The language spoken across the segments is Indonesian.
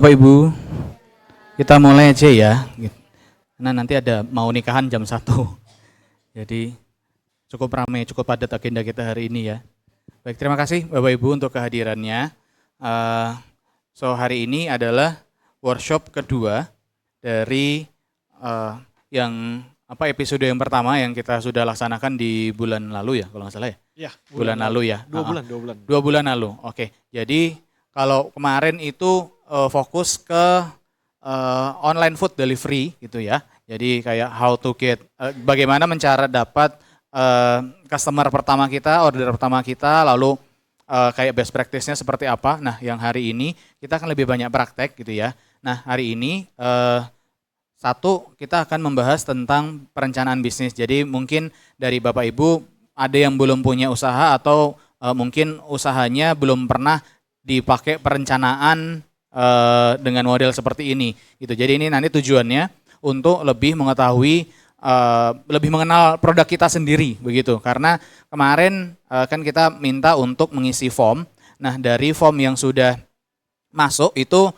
Bapak Ibu, kita mulai aja ya. Karena nanti ada mau nikahan jam 1. Jadi cukup ramai, cukup padat agenda kita hari ini ya. Baik, terima kasih Bapak Ibu untuk kehadirannya. Hari ini adalah workshop kedua dari episode yang pertama yang kita sudah laksanakan di bulan lalu ya, kalau nggak salah ya. Ya, bulan lalu ya. 2 bulan. 2 bulan lalu. Oke. Jadi kalau kemarin itu fokus ke online food delivery gitu ya. Jadi kayak how to get bagaimana mencara dapat customer pertama kita, order pertama kita, lalu kayak best practice-nya seperti apa. Nah, yang hari ini kita akan lebih banyak praktek gitu ya. Nah, hari ini kita akan membahas tentang perencanaan bisnis. Jadi mungkin dari Bapak Ibu ada yang belum punya usaha atau mungkin usahanya belum pernah dipakai perencanaan dengan model seperti ini gitu. Jadi ini nanti tujuannya untuk lebih mengetahui lebih mengenal produk kita sendiri begitu. Karena kemarin kan kita minta untuk mengisi form. Nah, dari form yang sudah masuk itu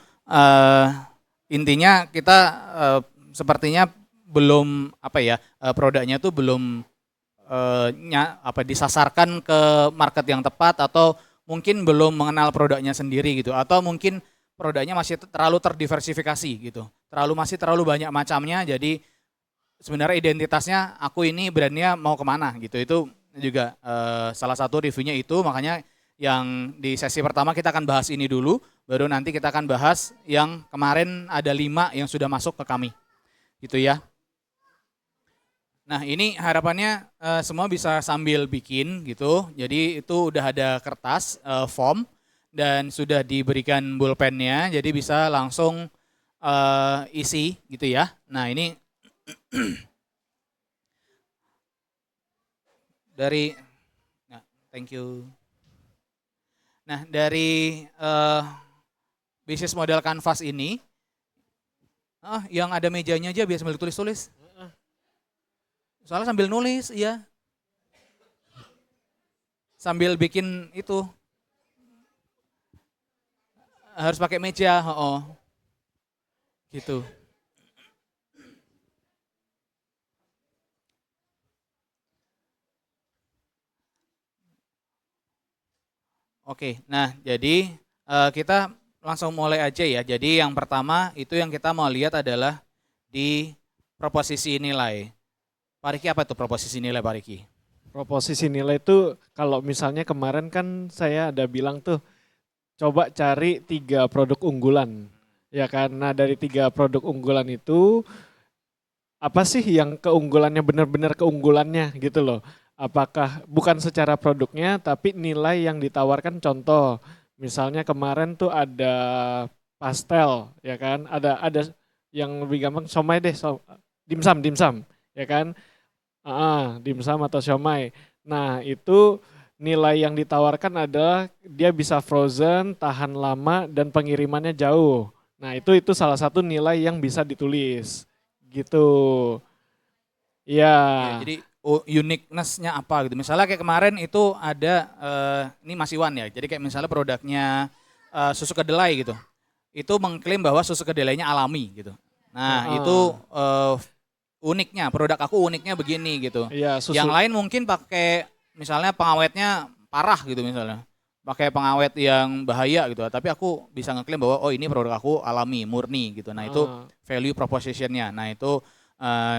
intinya kita sepertinya belum produknya tuh belum disasarkan ke market yang tepat, atau mungkin belum mengenal produknya sendiri gitu, atau mungkin produknya masih terlalu terdiversifikasi gitu, masih terlalu banyak macamnya. Jadi sebenarnya identitasnya aku ini brandnya mau kemana gitu. Itu juga salah satu reviewnya itu. Makanya yang di sesi pertama kita akan bahas ini dulu, baru nanti kita akan bahas yang kemarin ada 5 yang sudah masuk ke kami gitu ya. Nah, ini harapannya semua bisa sambil bikin gitu. Jadi itu udah ada kertas form dan sudah diberikan pulpennya, jadi bisa langsung isi gitu ya. Nah, ini thank you. Nah, dari bisnis model Canvas ini, yang ada mejanya aja biar sambil tulis-tulis. Soalnya sambil nulis, ya. Sambil bikin itu. Harus pakai meja, gitu. Oke, nah jadi kita langsung mulai aja ya. Jadi yang pertama itu yang kita mau lihat adalah di proposisi nilai. Pak Riki, apa itu proposisi nilai, Pak Riki? Proposisi nilai itu kalau misalnya kemarin kan saya ada bilang tuh, coba cari 3 produk unggulan. Ya karena dari 3 produk unggulan itu, apa sih yang keunggulannya benar-benar keunggulannya gitu loh. Apakah bukan secara produknya tapi nilai yang ditawarkan. Contoh, misalnya kemarin tuh ada pastel ya kan, ada yang lebih gampang somai deh, dimsum ya kan. Dimsum atau siomay. Nah, itu nilai yang ditawarkan adalah dia bisa frozen, tahan lama, dan pengirimannya jauh. Nah, itu salah satu nilai yang bisa ditulis. Gitu. Iya. Ya, jadi uniqueness-nya apa gitu. Misalnya kayak kemarin itu ada ini Mas Iwan ya. Jadi kayak misalnya produknya susu kedelai gitu. Itu mengklaim bahwa susu kedelainya alami gitu. Nah, itu uniknya, produk aku uniknya begini gitu. Iya, Yang lain mungkin pakai misalnya pengawetnya parah gitu misalnya. Pakai pengawet yang bahaya gitu. Tapi aku bisa ngeklaim bahwa ini produk aku alami, murni gitu. Nah, itu value proposition-nya. Nah, itu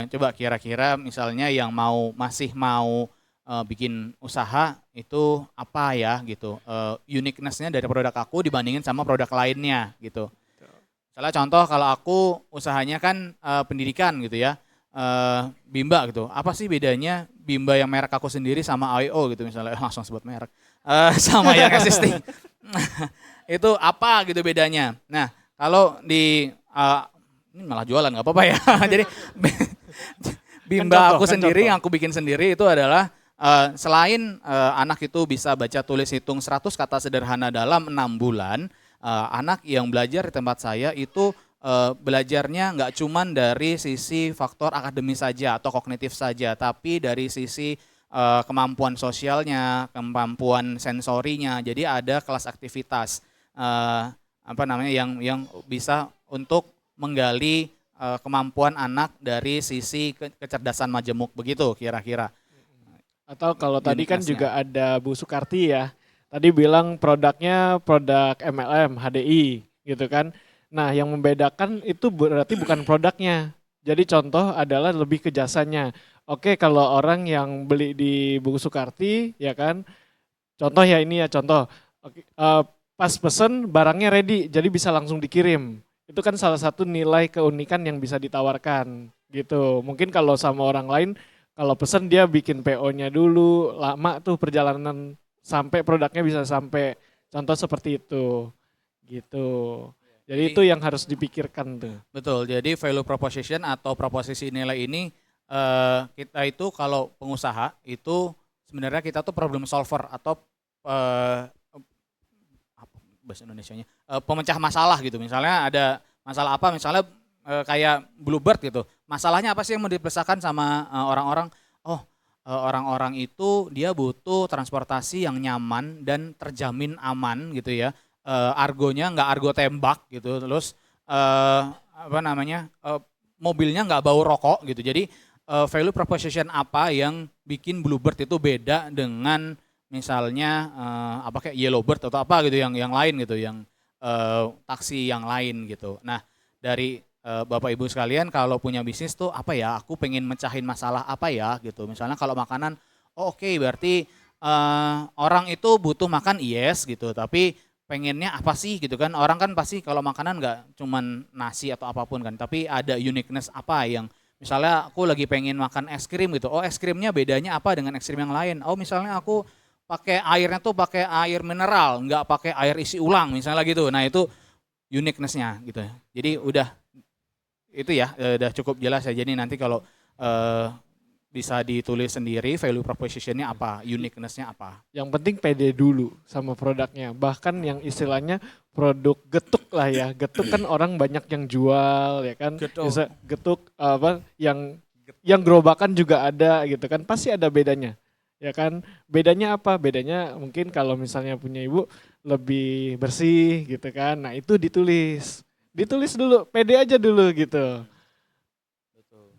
coba kira-kira misalnya yang masih mau bikin usaha itu apa ya gitu. Uniqueness-nya dari produk aku dibandingin sama produk lainnya gitu. Misalnya contoh kalau aku usahanya kan pendidikan gitu ya. Bimba gitu. Apa sih bedanya Bimba yang merek aku sendiri sama IO gitu misalnya, langsung sebut merek. Sama yang existing. Itu apa gitu bedanya. Nah, kalau di ini malah jualan nggak apa-apa ya. Jadi Bimba aku sendiri yang aku bikin sendiri itu adalah selain anak itu bisa baca tulis hitung 100 kata sederhana dalam 6 bulan, anak yang belajar di tempat saya itu belajarnya nggak cuman dari sisi faktor akademis saja atau kognitif saja, tapi dari sisi kemampuan sosialnya, kemampuan sensorinya. Jadi ada kelas aktivitas. apa namanya yang bisa untuk menggali kemampuan anak dari sisi kecerdasan majemuk begitu kira-kira. Atau kalau tadi kan Uniqueness-nya. juga ada Bu Sukarti ya. Tadi bilang produknya produk MLM, HDI gitu kan. Nah yang membedakan itu berarti bukan produknya. Jadi contoh adalah lebih ke jasanya. Oke kalau orang yang beli di Bu Sukarti ya kan. Contoh ya ini ya contoh. Oke, pas pesen barangnya ready jadi bisa langsung dikirim. Itu kan salah satu nilai keunikan yang bisa ditawarkan gitu. Mungkin kalau sama orang lain kalau pesen dia bikin PO-nya dulu, lama tuh perjalanan sampai produknya bisa sampai. Contoh seperti itu. Gitu. Jadi Jadi itu yang harus dipikirkan tuh. betul. Jadi value proposition atau proposisi nilai ini kita itu kalau pengusaha itu sebenarnya kita tuh problem solver atau eh, apa bahasa Indonesianya pemecah masalah gitu. Misalnya ada masalah apa, misalnya kayak Bluebird gitu. Masalahnya apa sih yang mau dipecahkan sama orang-orang? Oh, orang-orang itu dia butuh transportasi yang nyaman dan terjamin aman gitu ya. Argonya nggak argo tembak gitu. Terus apa namanya? Mobilnya nggak bau rokok gitu. Jadi value proposition apa yang bikin Bluebird itu beda dengan misalnya apa kayak Yellowbird atau apa gitu yang lain gitu, yang taksi yang lain gitu. Nah, dari Bapak Ibu sekalian kalau punya bisnis tuh apa ya, aku pengen mecahin masalah apa ya gitu. Misalnya kalau makanan, oh oke, berarti orang itu butuh makan yes gitu, tapi pengennya apa sih gitu kan. Orang kan pasti kalau makanan nggak cuman nasi atau apapun kan, tapi ada uniqueness apa yang misalnya aku lagi pengen makan es krim gitu. Oh es krimnya bedanya apa dengan es krim yang lain? Oh misalnya aku pakai airnya tuh pakai air mineral, nggak pakai air isi ulang misalnya gitu. Nah itu uniqueness-nya gitu. Jadi udah itu ya udah cukup jelas ya. Jadi nanti kalau eh, bisa ditulis sendiri value proposition-nya apa, uniqueness-nya apa. Yang penting pede dulu sama produknya. Bahkan yang istilahnya produk getuk lah ya. Getuk kan orang banyak yang jual ya kan. Getuk. Bisa getuk apa yang gerobakan juga ada gitu kan. Pasti ada bedanya. Ya kan? Bedanya apa? Bedanya mungkin kalau misalnya punya ibu lebih bersih gitu kan. Nah, itu ditulis. Ditulis dulu, pede aja dulu gitu. Betul.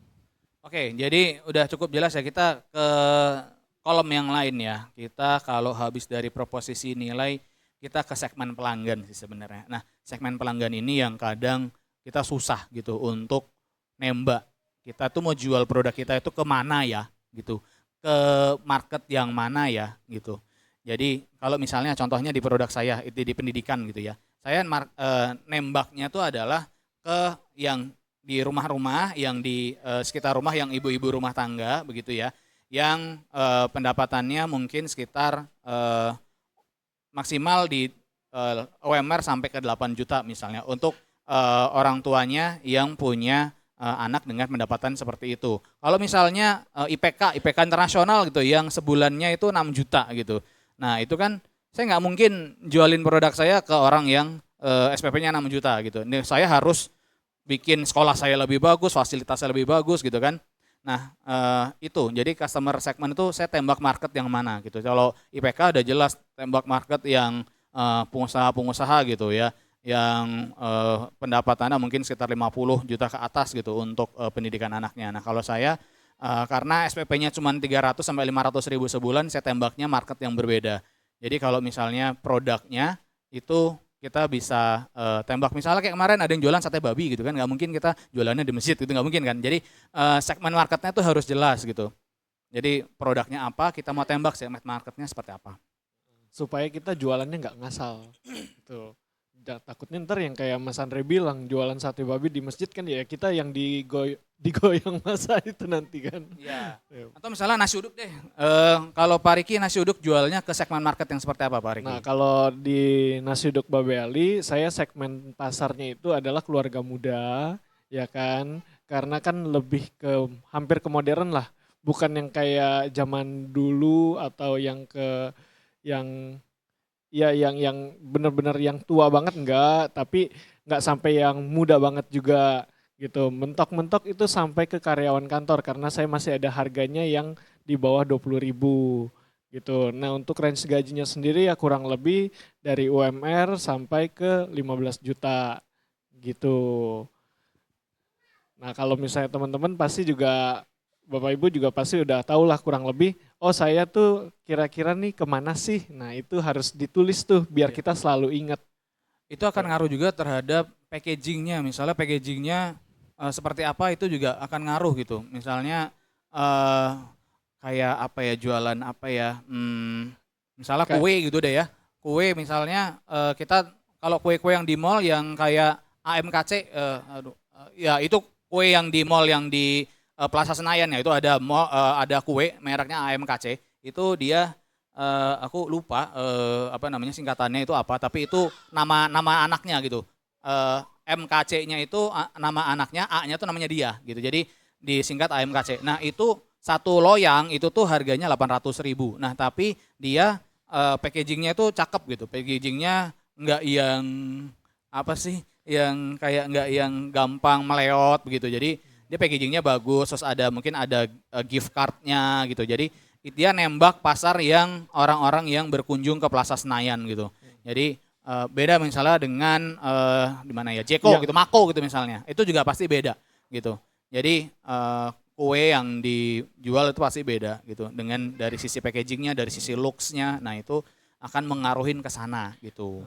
Oke, jadi udah cukup jelas ya, kita ke kolom yang lain ya. Kita kalau habis dari proposisi nilai, kita ke segmen pelanggan sih sebenarnya. Nah, segmen pelanggan ini yang kadang kita susah gitu untuk nembak. Kita tuh mau jual produk kita itu ke mana ya gitu. Ke market yang mana ya gitu. Jadi kalau misalnya contohnya di produk saya itu di pendidikan gitu ya. Saya nembaknya tuh adalah ke yang di rumah-rumah, yang di sekitar rumah, yang ibu-ibu rumah tangga begitu ya, yang pendapatannya mungkin sekitar maksimal di UMR sampai ke 8 juta misalnya untuk orang tuanya yang punya anak dengan pendapatan seperti itu. Kalau misalnya IPK internasional gitu yang sebulannya itu 6 juta gitu. Nah, itu kan saya nggak mungkin jualin produk saya ke orang yang SPP-nya 6 juta gitu. Ini saya harus bikin sekolah saya lebih bagus, fasilitasnya lebih bagus gitu kan. Nah itu, jadi customer segment itu saya tembak market yang mana gitu. Kalau IPK udah jelas tembak market yang pengusaha-pengusaha gitu ya, yang pendapatannya mungkin sekitar 50 juta ke atas gitu untuk pendidikan anaknya. Nah kalau saya karena SPP-nya cuma 300 sampai 500 ribu sebulan, saya tembaknya market yang berbeda. Jadi kalau misalnya produknya itu kita bisa tembak, misalnya kayak kemarin ada yang jualan sate babi gitu kan, nggak mungkin kita jualannya di masjid gitu, nggak mungkin kan. Jadi segmen marketnya itu harus jelas gitu. Jadi produknya apa, kita mau tembak segmen marketnya seperti apa. Supaya kita jualannya nggak ngasal. Gitu. Takutnya ntar yang kayak Mas Andre bilang jualan sate babi di masjid kan ya kita yang digoyang masa itu nanti kan. Iya. Ya. Atau misalnya nasi uduk deh. Kalau Pak Riki nasi uduk jualnya ke segmen market yang seperti apa Pak Riki? Nah kalau di Nasi Uduk Babe Ali saya segmen pasarnya itu adalah keluarga muda ya kan. Karena kan lebih ke hampir ke modern lah. Bukan yang kayak zaman dulu atau yang ke yang ya yang benar-benar yang tua banget enggak, tapi enggak sampai yang muda banget juga gitu. Mentok-mentok itu sampai ke karyawan kantor karena saya masih ada harganya yang di bawah 20.000 gitu. Nah untuk range gajinya sendiri ya kurang lebih dari UMR sampai ke 15 juta gitu. Nah kalau misalnya teman-teman pasti juga Bapak Ibu juga pasti udah tahu lah kurang lebih, oh saya tuh kira-kira nih kemana sih? Nah itu harus ditulis tuh biar Iya. kita selalu ingat. Itu akan ngaruh juga terhadap packagingnya. Misalnya packagingnya seperti apa itu juga akan ngaruh gitu. Misalnya eh, kayak apa ya jualan apa ya, misalnya Kayak kue gitu deh ya. Kue misalnya kita kalau kue-kue yang di mall yang kayak AMKC, ya itu kue yang di mall yang di Plaza Senayan ya itu ada mall, ada kue mereknya AMKC itu dia aku lupa apa namanya singkatannya itu apa tapi itu nama anaknya gitu. MKC-nya itu nama anaknya, A-nya tuh namanya dia gitu. Jadi disingkat AMKC. Nah, itu satu loyang itu tuh harganya 800.000. Nah, tapi dia packagingnya itu cakep gitu. Packagingnya nggak yang apa sih, yang kayak nggak yang gampang meleot begitu. Jadi dia packagingnya bagus, terus ada mungkin ada gift cardnya gitu. Jadi dia nembak pasar yang orang-orang yang berkunjung ke Plaza Senayan gitu. Jadi beda misalnya dengan di mana ya Jeko yang gitu, Mako gitu misalnya. Itu juga pasti beda gitu. Jadi kue yang dijual itu pasti beda gitu. Dengan dari sisi packagingnya, dari sisi looks-nya, nah itu akan mengaruhin ke sana gitu.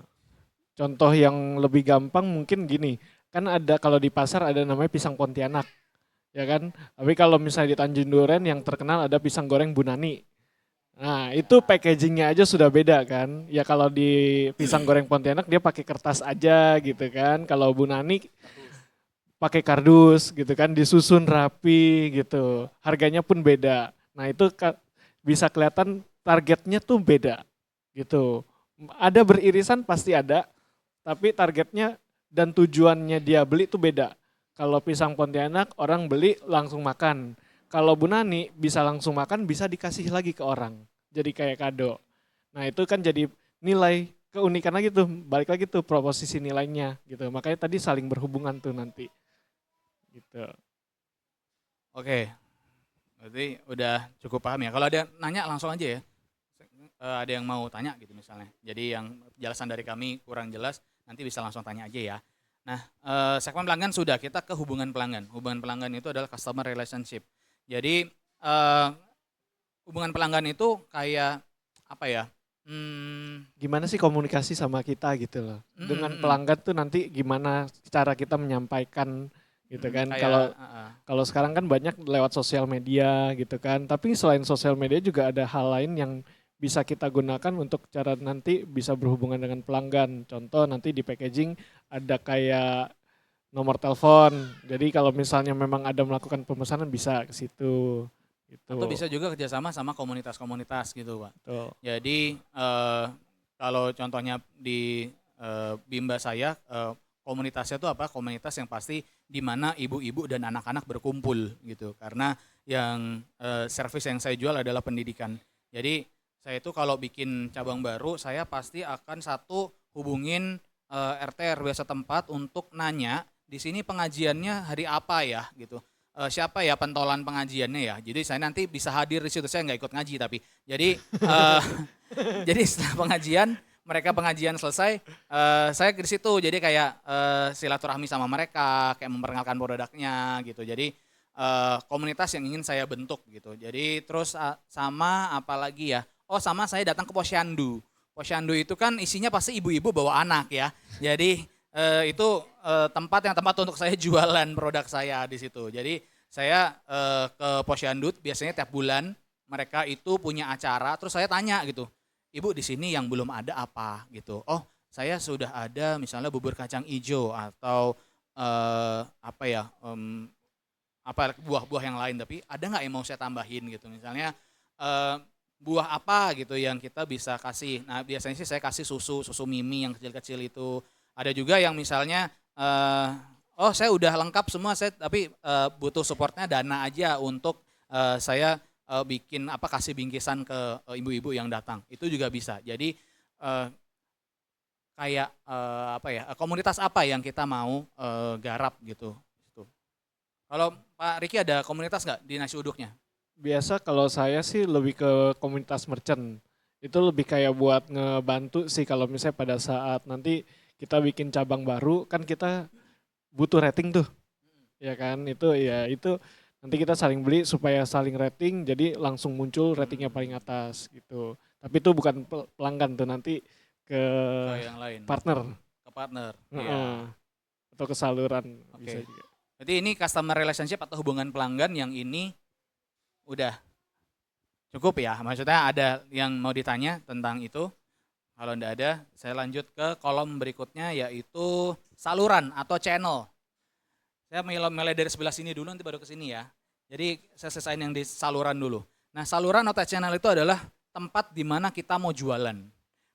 contoh yang lebih gampang mungkin gini, kan ada kalau di pasar ada namanya pisang Pontianak, ya kan? Tapi kalau misalnya di Tanjung Duren yang terkenal ada pisang goreng Bunani. Nah, itu packagingnya aja sudah beda kan. Ya kalau di pisang goreng Pontianak dia pakai kertas aja gitu kan. Kalau Bu Nani pakai kardus gitu kan, disusun rapi gitu. Harganya pun beda. Nah, itu bisa kelihatan targetnya tuh beda gitu. Ada beririsan pasti ada, tapi targetnya dan tujuannya dia beli tuh beda. Kalau pisang Pontianak orang beli langsung makan. Kalau Bu Nani bisa langsung makan, bisa dikasih lagi ke orang. Jadi kayak kado. Nah itu kan jadi nilai keunikan lagi tuh, balik lagi tuh proposisi nilainya gitu. Makanya tadi saling berhubungan tuh nanti gitu. Oke, berarti udah cukup paham ya. Kalau ada yang nanya langsung aja ya. Ada yang mau tanya gitu misalnya. Jadi yang jelasan dari kami kurang jelas, nanti bisa langsung tanya aja ya. Nah, segmen pelanggan sudah, kita ke hubungan pelanggan. Hubungan pelanggan itu adalah customer relationship. Jadi hubungan pelanggan itu kayak apa ya? Hmm, Gimana sih komunikasi sama kita gitu loh. mm, mm, Dengan mm, pelanggan tuh nanti gimana cara kita menyampaikan gitu kan. Kalau kayak kalau sekarang kan banyak lewat sosial media gitu kan. Tapi selain sosial media juga ada hal lain yang bisa kita gunakan untuk cara nanti bisa berhubungan dengan pelanggan. Contoh nanti di packaging ada kayak nomor telepon. Jadi kalau misalnya memang ada melakukan pemesanan bisa ke situ atau gitu. bisa juga kerjasama sama komunitas-komunitas gitu, Pak. Tuh. Jadi kalau contohnya di Bimba saya, komunitasnya itu apa? Komunitas yang pasti di mana ibu-ibu dan anak-anak berkumpul gitu. Karena yang service yang saya jual adalah pendidikan. Jadi saya itu kalau bikin cabang baru, saya pasti akan satu hubungin RT RW setempat untuk nanya di sini pengajiannya hari apa ya gitu. Siapa ya pentolan pengajiannya ya. Jadi saya nanti bisa hadir di situ. Saya nggak ikut ngaji tapi. Jadi jadi setelah pengajian, mereka pengajian selesai, saya di situ. Jadi kayak silaturahmi sama mereka, kayak memperkenalkan produknya gitu. Jadi komunitas yang ingin saya bentuk gitu. Jadi terus sama apa lagi ya? Oh sama saya datang ke Posyandu. Posyandu itu kan isinya pasti ibu-ibu bawa anak ya. Jadi itu tempat untuk saya jualan produk saya di situ. Jadi saya ke Posyandu biasanya tiap bulan mereka itu punya acara, terus saya tanya gitu, ibu di sini yang belum ada apa gitu. Oh saya sudah ada misalnya bubur kacang ijo atau apa ya apa buah-buah yang lain tapi ada nggak yang mau saya tambahin gitu misalnya eh, buah apa gitu yang kita bisa kasih. Nah biasanya sih saya kasih susu mimi yang kecil-kecil itu. Ada juga yang misalnya oh saya udah lengkap semua saya tapi butuh supportnya dana aja untuk saya bikin apa kasih bingkisan ke ibu-ibu yang datang itu juga bisa. Jadi eh, kayak apa ya komunitas apa yang kita mau garap gitu. Gitu. Kalau Pak Riki ada komunitas nggak di nasi uduknya? Biasa kalau saya sih lebih ke komunitas merchant. Itu lebih kayak buat ngebantu sih kalau misalnya pada saat nanti kita bikin cabang baru kan kita butuh rating tuh. Ya kan itu nanti kita saling beli supaya saling rating jadi langsung muncul ratingnya paling Hmm, atas gitu. Tapi itu bukan pelanggan tuh nanti ke ke yang lain, partner. ke partner. Heeh. Iya. Atau ke saluran bisa Oke. juga. Jadi ini customer relationship atau hubungan pelanggan yang ini udah cukup ya. Maksudnya ada yang mau ditanya tentang itu? Kalau enggak ada, saya lanjut ke kolom berikutnya yaitu saluran atau channel. Saya mulai dari sebelah sini dulu nanti baru ke sini ya. Jadi saya selesaiin yang di saluran dulu. Nah, saluran atau channel itu adalah tempat di mana kita mau jualan.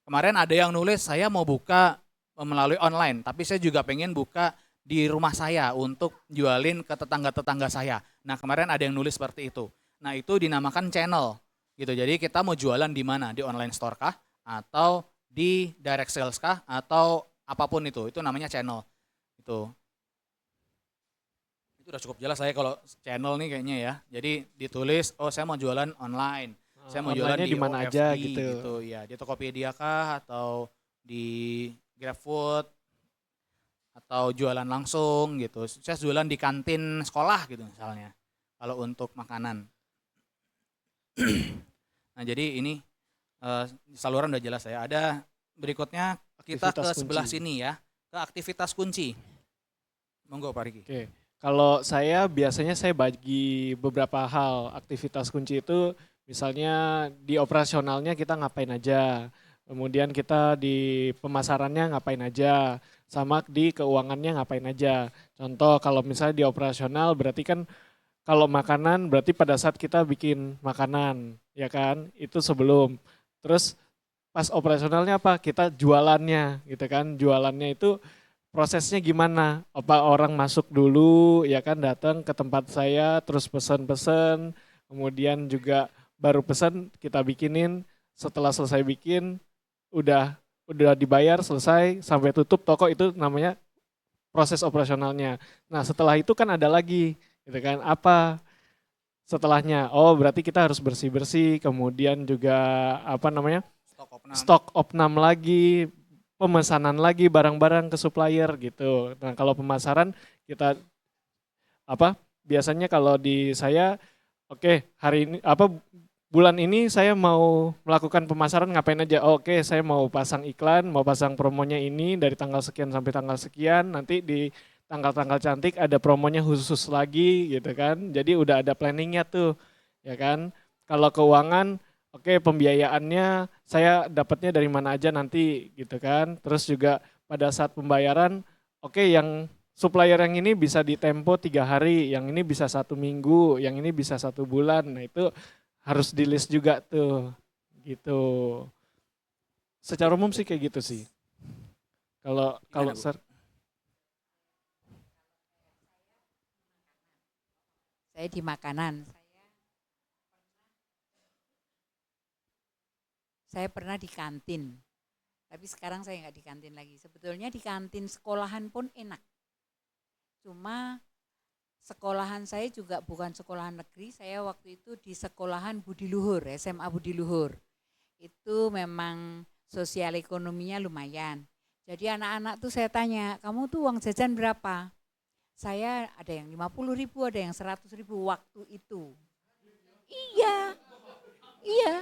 Kemarin ada yang nulis saya mau buka melalui online, tapi saya juga pengen buka di rumah saya untuk jualin ke tetangga-tetangga saya. Nah, kemarin ada yang nulis seperti itu. Nah, itu dinamakan channel gitu. Jadi kita mau jualan di mana? Di online store kah atau di direct sales kah atau apapun itu namanya channel. Itu. Itu udah cukup jelas saya kalau channel nih kayaknya ya. Jadi ditulis, oh saya mau jualan online. Saya mau jualan Online-nya di di mana aja OFD gitu. gitu ya. Di Tokopedia kah atau di GrabFood atau jualan langsung gitu. Saya jualan di kantin sekolah gitu misalnya. Kalau untuk makanan. Nah jadi ini eh, saluran udah jelas ya. Ada berikutnya kita ke Aktivitas sebelah kunci. sini ya. Ke aktivitas kunci. Monggo Pak Riki. Oke. Kalau saya biasanya saya bagi beberapa hal. Aktivitas kunci itu misalnya di operasionalnya kita ngapain aja. Kemudian kita di pemasarannya ngapain aja. Sama di keuangannya ngapain aja. Contoh kalau misalnya di operasional berarti kan kalau makanan berarti pada saat kita bikin makanan, ya kan? Itu sebelum. Terus pas operasionalnya apa? Kita jualannya, gitu kan? Jualannya itu prosesnya gimana? Apa orang masuk dulu, ya kan? Datang ke tempat saya, terus pesen-pesen, kemudian juga baru pesan kita bikinin. Setelah selesai bikin, udah udah dibayar selesai sampai tutup toko itu namanya proses operasionalnya. Nah setelah itu kan ada lagi, gitu kan? Apa setelahnya? Oh berarti kita harus bersih-bersih, kemudian juga apa namanya Stok opnam. stok opnam lagi, pemesanan lagi barang-barang ke supplier gitu. Nah kalau pemasaran kita apa biasanya kalau di saya oke hari ini apa bulan ini saya mau melakukan pemasaran ngapain aja? Oh, oke, saya mau pasang iklan, mau pasang promonya ini dari tanggal sekian sampai tanggal sekian. Nanti di tanggal-tanggal cantik ada promonya khusus lagi gitu kan. Jadi udah ada planningnya tuh, ya kan. Kalau keuangan, oke pembiayaannya saya dapatnya dari mana aja nanti gitu kan. Terus juga pada saat pembayaran, oke yang supplier yang ini bisa di tempo 3 hari, yang ini bisa 1 minggu, yang ini bisa 1 bulan. Nah itu harus di list juga tuh gitu. Secara umum sih kayak gitu sih. Kalau kalau Gimana Bu? ser Saya di makanan. Saya pernah di kantin, tapi sekarang saya nggak di kantin lagi. Sebetulnya di kantin sekolahan pun enak. Cuma sekolahan saya juga bukan sekolahan negeri, saya waktu itu di sekolahan Budi Luhur, SMA Budi Luhur. Itu memang sosial ekonominya lumayan. Jadi anak-anak tuh saya tanya, kamu tuh uang jajan berapa? Saya ada yang 50.000, ada yang 100.000 waktu itu. Iya, iya.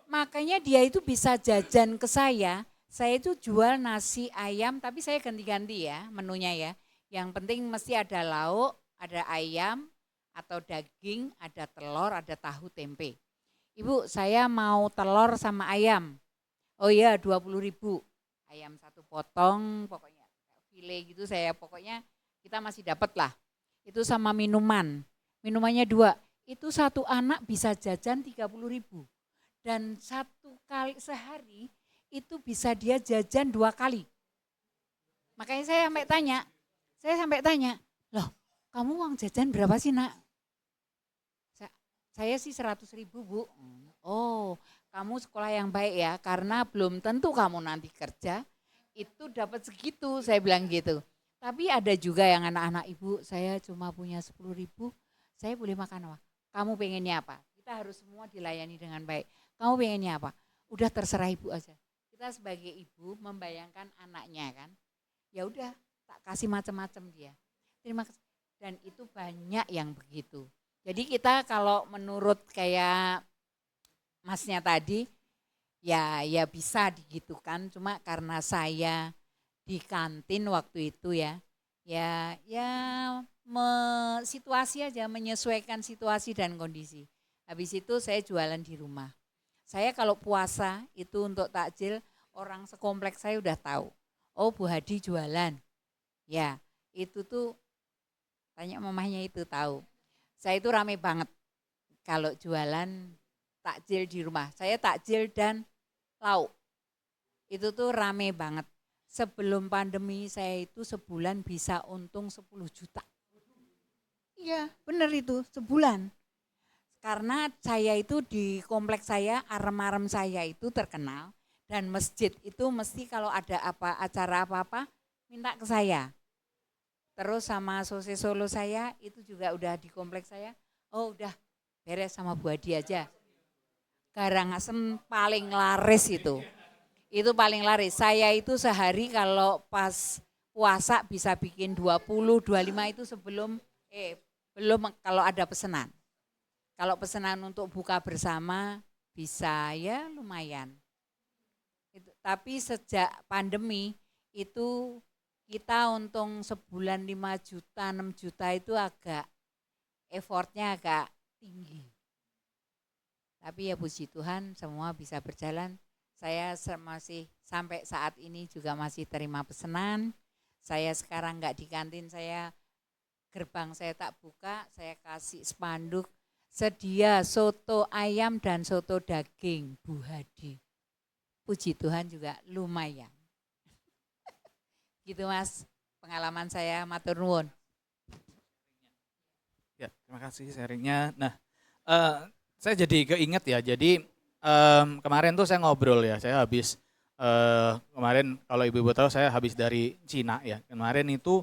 Makanya dia itu bisa jajan ke saya itu jual nasi ayam tapi saya ganti-ganti ya menunya ya. Yang penting mesti ada lauk, ada ayam atau daging, ada telur, ada tahu tempe. Ibu saya mau telur sama ayam. Oh iya 20.000. Ayam 1 potong pokoknya file gitu saya pokoknya kita masih dapat lah. Itu sama minuman. Minumannya 2. Itu satu anak bisa jajan 30.000 dan 1 kali sehari itu bisa dia jajan 2 kali. Makanya saya sampai tanya, loh kamu uang jajan berapa sih nak? Saya sih 100.000 Bu. Oh kamu sekolah yang baik ya karena belum tentu kamu nanti kerja itu dapat segitu saya bilang gitu. Tapi ada juga yang anak-anak ibu saya cuma punya 10.000 saya boleh makan apa? Kamu pengennya apa? Kita harus semua dilayani dengan baik. Kamu pengennya apa? Udah terserah ibu aja. Kita sebagai ibu membayangkan anaknya kan. Ya udah tak kasih macam-macam dia. Terima kasih. Dan itu banyak yang begitu. Jadi kita kalau menurut kayak masnya tadi, ya bisa digitukan. Cuma karena saya di kantin waktu itu ya situasi aja, menyesuaikan situasi dan kondisi. Habis itu saya jualan di rumah. Saya kalau puasa itu untuk takjil, orang sekompleks saya udah tahu. Oh Bu Hadi jualan. Ya itu tuh tanya mamahnya itu tahu. Saya itu rame banget kalau jualan takjil di rumah. Saya takjil dan lauk. Itu tuh rame banget. Sebelum pandemi saya itu sebulan bisa untung 10 juta. Iya benar itu sebulan. Karena saya itu di kompleks saya, arem-arem saya itu terkenal. Dan masjid itu mesti kalau ada acara apa-apa minta ke saya. Terus sama sosis Solo saya itu juga udah di kompleks saya. Oh udah beres sama Bu Hadi aja. Karangasem paling laris itu. Itu paling laris. Saya itu sehari kalau pas puasa bisa bikin 20, 25 itu belum kalau ada pesanan. Kalau pesanan untuk buka bersama bisa ya lumayan. Tapi sejak pandemi itu kita untung sebulan 5 juta, 6 juta itu agak effortnya agak tinggi. Tapi ya puji Tuhan semua bisa berjalan. Saya masih sampai saat ini juga masih terima pesanan. Saya sekarang enggak di kantin, gerbang saya tak buka, saya kasih spanduk sedia soto ayam dan soto daging Bu Hadi. Puji Tuhan juga lumayan. Gitu Mas, pengalaman saya matur nuwun. Ya, terima kasih sharingnya. Nah, saya jadi keinget ya, jadi kemarin tuh saya ngobrol ya, saya habis kemarin kalau ibu-ibu tahu saya habis dari Cina ya. Kemarin itu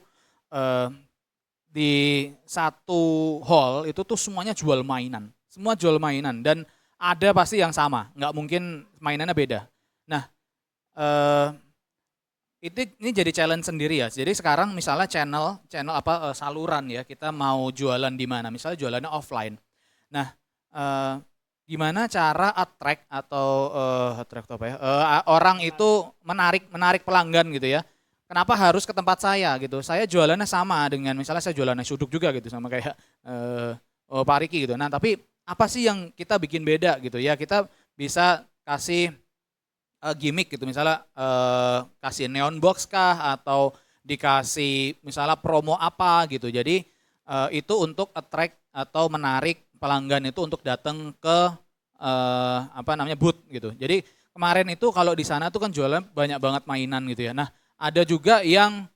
di satu hall itu tuh semuanya jual mainan. Semua jual mainan dan ada pasti yang sama, nggak mungkin mainannya beda. Nah, ini jadi challenge sendiri ya. Jadi sekarang misalnya channel saluran ya, kita mau jualan di mana? Misalnya jualannya offline. Nah, gimana cara attract atau orang itu menarik pelanggan gitu ya. Kenapa harus ke tempat saya gitu? Saya jualannya sama dengan misalnya saya jualannya suduk juga gitu sama kayak Pak Riki gitu. Nah, tapi apa sih yang kita bikin beda gitu ya? Kita bisa kasih gimmick gitu, misalnya kasih neon box kah atau dikasih misalnya promo apa gitu. Jadi itu untuk attract atau menarik pelanggan itu untuk datang ke booth gitu. Jadi kemarin itu kalau di sana tuh kan jualan banyak banget mainan gitu ya. Nah, ada juga yang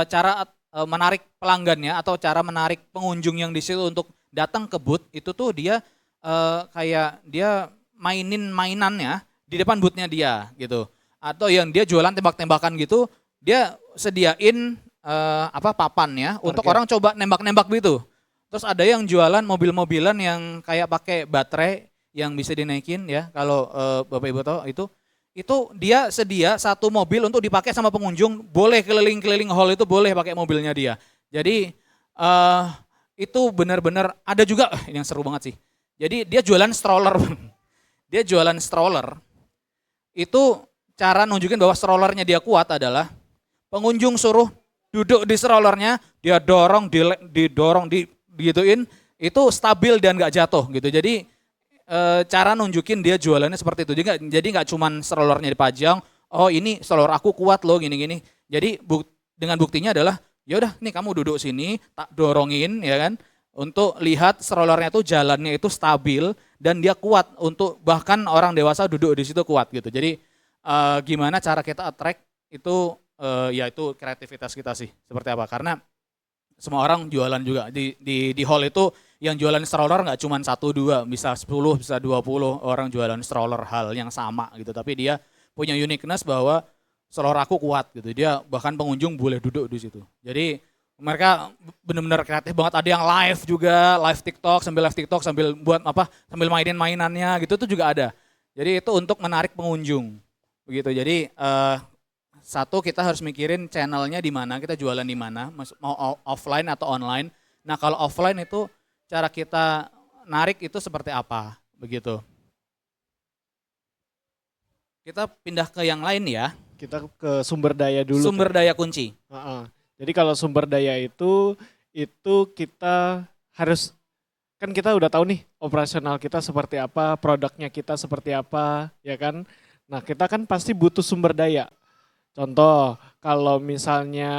cara menarik pelanggannya atau cara menarik pengunjung yang di situ untuk datang ke booth itu tuh dia kayak dia mainin mainannya di depan boothnya dia gitu, atau yang dia jualan tembak-tembakan gitu, dia sediain papan ya untuk orang coba nembak-nembak gitu. Terus ada yang jualan mobil-mobilan yang kayak pakai baterai yang bisa dinaikin ya, kalau Bapak Ibu tahu itu dia sedia satu mobil untuk dipakai sama pengunjung, boleh keliling-keliling hall itu boleh pakai mobilnya dia. Jadi itu benar-benar ada juga yang seru banget sih. Jadi dia jualan stroller, dia jualan stroller. Itu cara nunjukin bahwa strollernya dia kuat adalah pengunjung suruh duduk di strollernya, dia dorong, digituin, itu stabil dan gak jatuh gitu. Jadi cara nunjukin dia jualannya seperti itu. Jadi gak cuman strollernya dipajang, oh ini stroller aku kuat loh gini-gini. Jadi dengan buktinya adalah, ya udah nih kamu duduk sini, tak dorongin ya kan, untuk lihat strollernya itu jalannya itu stabil dan dia kuat untuk bahkan orang dewasa duduk di situ kuat gitu. Jadi gimana cara kita attract itu ya itu kreativitas kita sih seperti apa, karena semua orang jualan juga di hall itu yang jualan stroller nggak cuma 1, 2, bisa 10, bisa 20 orang jualan stroller hal yang sama gitu, tapi dia punya uniqueness bahwa stroller aku kuat gitu, dia bahkan pengunjung boleh duduk di situ. Jadi Mereka benar-benar kreatif banget. Ada yang live juga, live TikTok sambil buat apa, sambil mainin mainannya gitu tuh juga ada. Jadi itu untuk menarik pengunjung, begitu. Jadi satu kita harus mikirin channelnya di mana, kita jualan di mana, mau offline atau online. Nah kalau offline itu cara kita narik itu seperti apa, begitu. Kita pindah ke yang lain ya. Kita ke sumber daya dulu. Sumber daya kunci. Jadi kalau sumber daya itu kita harus, kan kita udah tahu nih operasional kita seperti apa, produknya kita seperti apa, ya kan. Nah kita kan pasti butuh sumber daya. Contoh, kalau misalnya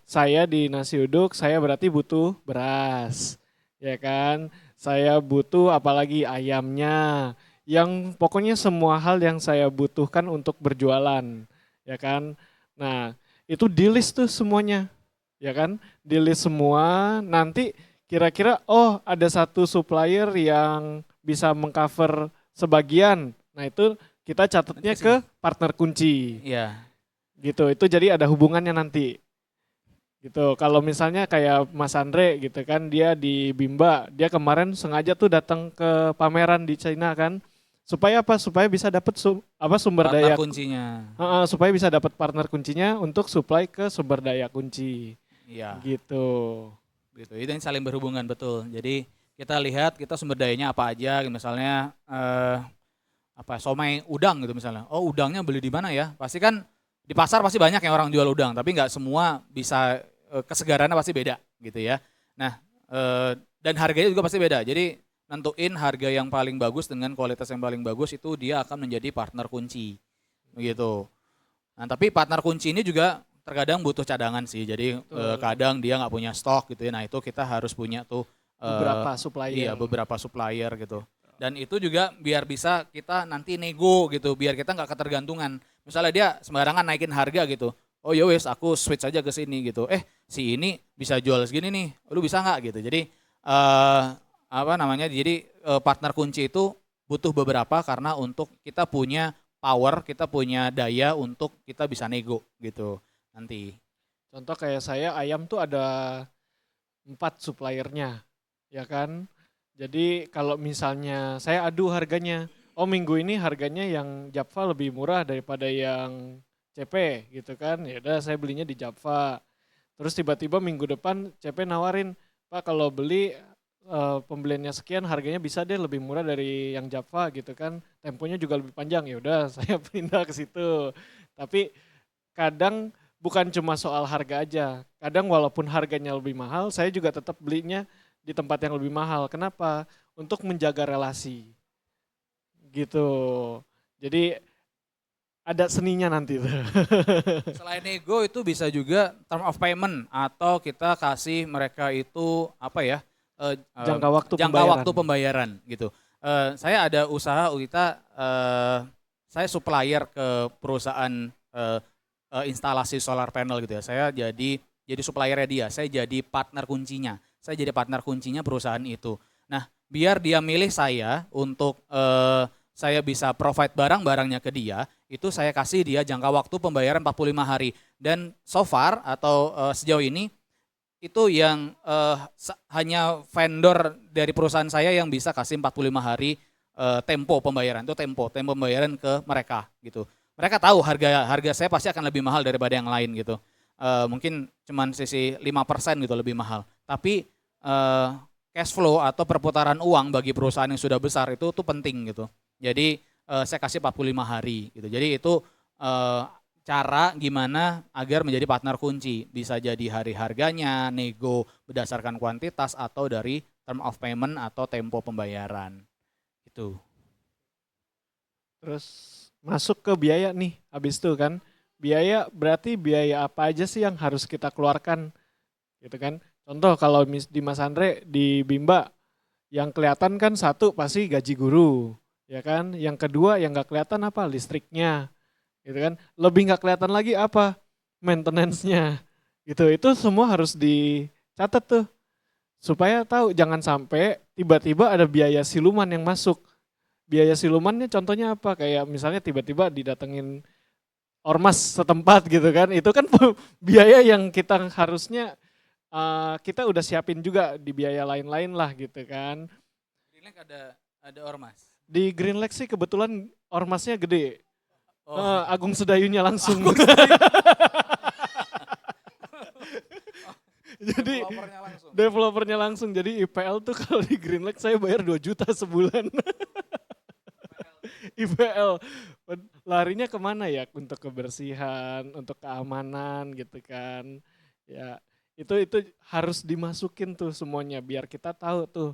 saya di nasi uduk, saya berarti butuh beras, ya kan. Saya butuh apalagi ayamnya, yang pokoknya semua hal yang saya butuhkan untuk berjualan, ya kan. Nah itu di list tuh semuanya, ya kan, di list semua. Nanti kira-kira oh ada satu supplier yang bisa mengcover sebagian, nah itu kita catatnya ke partner kunci. Iya. Gitu, itu jadi ada hubungannya nanti. Gitu, kalau misalnya kayak Mas Andre gitu kan, dia di Bimba, dia kemarin sengaja tuh datang ke pameran di China kan, supaya apa? Supaya bisa dapat sumber Partner daya kuncinya. supaya bisa dapat partner kuncinya untuk supply ke sumber daya kunci. Iya. Gitu. Gitu. Itu yang saling berhubungan, betul. Jadi kita lihat kita sumber dayanya apa aja, misalnya somai udang gitu misalnya. Oh, udangnya beli di mana ya? Pasti kan di pasar pasti banyak yang orang jual udang, tapi nggak semua bisa, kesegarannya pasti beda gitu ya. Nah, dan harganya juga pasti beda. Jadi nentuin harga yang paling bagus dengan kualitas yang paling bagus itu dia akan menjadi partner kunci, begitu. Nah tapi partner kunci ini juga terkadang butuh cadangan sih. Jadi kadang dia nggak punya stok gitu ya. Nah itu kita harus punya tuh Beberapa supplier. Iya beberapa supplier gitu. Dan itu juga biar bisa kita nanti nego gitu, biar kita nggak ketergantungan. Misalnya dia sembarangan naikin harga gitu. Oh ya wes aku switch aja ke sini gitu. Si ini bisa jual segini nih, lu bisa nggak gitu. Jadi Jadi partner kunci itu butuh beberapa karena untuk kita punya power, kita punya daya untuk kita bisa nego gitu nanti. Contoh kayak saya ayam tuh ada 4 suppliernya, ya kan. Jadi kalau misalnya saya adu harganya, oh minggu ini harganya yang Java lebih murah daripada yang CP gitu kan. Ya udah saya belinya di Java. Terus tiba-tiba minggu depan CP nawarin, Pak kalau beli pembeliannya sekian harganya bisa deh lebih murah dari yang Java gitu kan, temponya juga lebih panjang, ya udah saya pindah ke situ. Tapi kadang bukan cuma soal harga aja, kadang walaupun harganya lebih mahal saya juga tetap belinya di tempat yang lebih mahal. Kenapa? Untuk menjaga relasi gitu. Jadi ada seninya nanti tuh. Selain nego itu bisa juga term of payment atau kita kasih mereka itu apa ya? Jangka waktu pembayaran gitu. Saya ada usaha saya supplier ke perusahaan instalasi solar panel gitu ya. Saya jadi suppliernya dia, saya jadi partner kuncinya. Saya jadi partner kuncinya perusahaan itu. Nah, biar dia milih saya untuk saya bisa provide barang-barangnya ke dia, itu saya kasih dia jangka waktu pembayaran 45 hari. Dan so far atau sejauh ini itu yang hanya vendor dari perusahaan saya yang bisa kasih 45 hari tempo pembayaran. Itu tempo pembayaran ke mereka gitu. Mereka tahu harga saya pasti akan lebih mahal daripada yang lain gitu. Mungkin cuman sisi 5% gitu lebih mahal. Tapi cash flow atau perputaran uang bagi perusahaan yang sudah besar itu tuh penting gitu. Jadi saya kasih 45 hari gitu. Jadi itu cara gimana agar menjadi partner kunci. Bisa jadi hari harganya, nego berdasarkan kuantitas atau dari term of payment atau tempo pembayaran. Itu. Terus masuk ke biaya nih, habis itu kan. Biaya berarti biaya apa aja sih yang harus kita keluarkan gitu kan. Contoh kalau di Mas Andre di Bimba yang kelihatan kan satu pasti gaji guru, ya kan. Yang kedua yang nggak kelihatan apa listriknya. Gitu kan, lebih nggak kelihatan lagi apa maintenance-nya gitu. Itu semua harus dicatat tuh supaya tahu, jangan sampai tiba-tiba ada biaya siluman yang masuk. Biaya silumannya contohnya apa, kayak misalnya tiba-tiba didatengin ormas setempat gitu kan, itu kan biaya yang kita harusnya kita udah siapin juga di biaya lain-lain lah gitu kan. Greenlake ada ormas. Di Greenlake sih kebetulan ormasnya gede. Oh. Agung Sedayunya langsung. Jadi Developernya langsung. developernya langsung. Jadi IPL tuh kalau di Greenlake saya bayar 2 juta sebulan. IPL larinya kemana ya? Untuk kebersihan, untuk keamanan gitu kan. Ya itu harus dimasukin tuh semuanya biar kita tahu tuh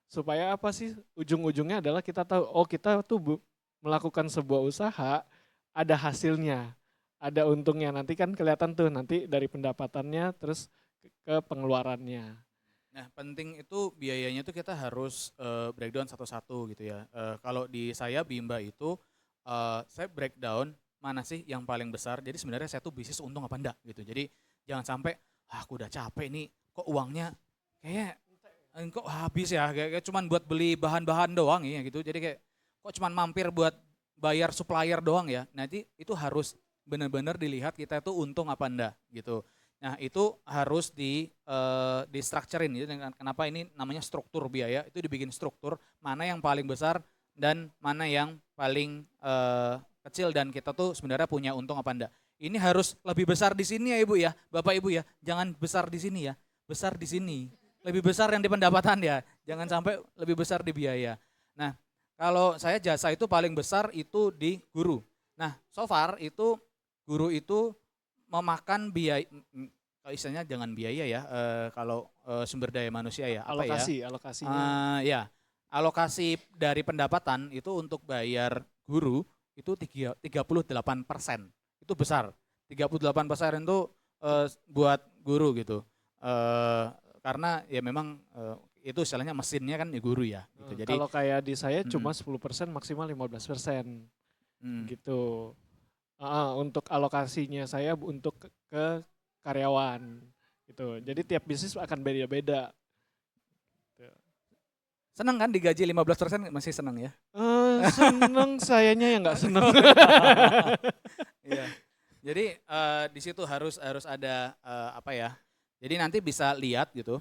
supaya apa sih ujung-ujungnya adalah kita tahu oh kita tuh melakukan sebuah usaha ada hasilnya, ada untungnya nanti kan kelihatan tuh nanti dari pendapatannya terus ke pengeluarannya. Nah, penting itu biayanya tuh kita harus breakdown satu-satu gitu ya. Kalau di saya Bimba itu saya breakdown mana sih yang paling besar. Jadi sebenarnya saya tuh bisnis untung apa enggak gitu. Jadi jangan sampai aku udah capek nih kok uangnya kayak kok habis ya kayak cuman buat beli bahan-bahan doang ya gitu. Jadi kayak kok cuman mampir buat bayar supplier doang ya. Nanti itu harus benar-benar dilihat kita tuh untung apa enggak gitu. Nah itu harus di structurein gitu. Kenapa ini namanya struktur biaya, itu dibikin struktur mana yang paling besar dan mana yang paling kecil dan kita tuh sebenarnya punya untung apa enggak. Ini harus lebih besar di sini ya Ibu ya, Bapak Ibu ya, jangan besar di sini ya, besar di sini. Lebih besar yang di pendapatan ya, jangan sampai lebih besar di biaya. Nah kalau saya jasa itu paling besar itu di guru. Nah so far itu guru itu memakan biaya, kalau istilahnya jangan biaya ya, kalau sumber daya manusia ya, apa Alokasinya. ya, alokasi dari pendapatan itu untuk bayar guru itu 38%, itu besar. 38% itu buat guru gitu, karena ya memang itu istilahnya mesinnya kan ya guru ya. Gitu. Jadi kalau kayak di saya cuma 10% maksimal 15% gitu. Untuk alokasinya saya untuk ke karyawan gitu. Jadi tiap bisnis akan beda-beda. seneng kan digaji 15% masih seneng ya? Seneng sayanya yang nggak seneng. Iya. Jadi di situ harus ada apa ya? Jadi nanti bisa lihat gitu.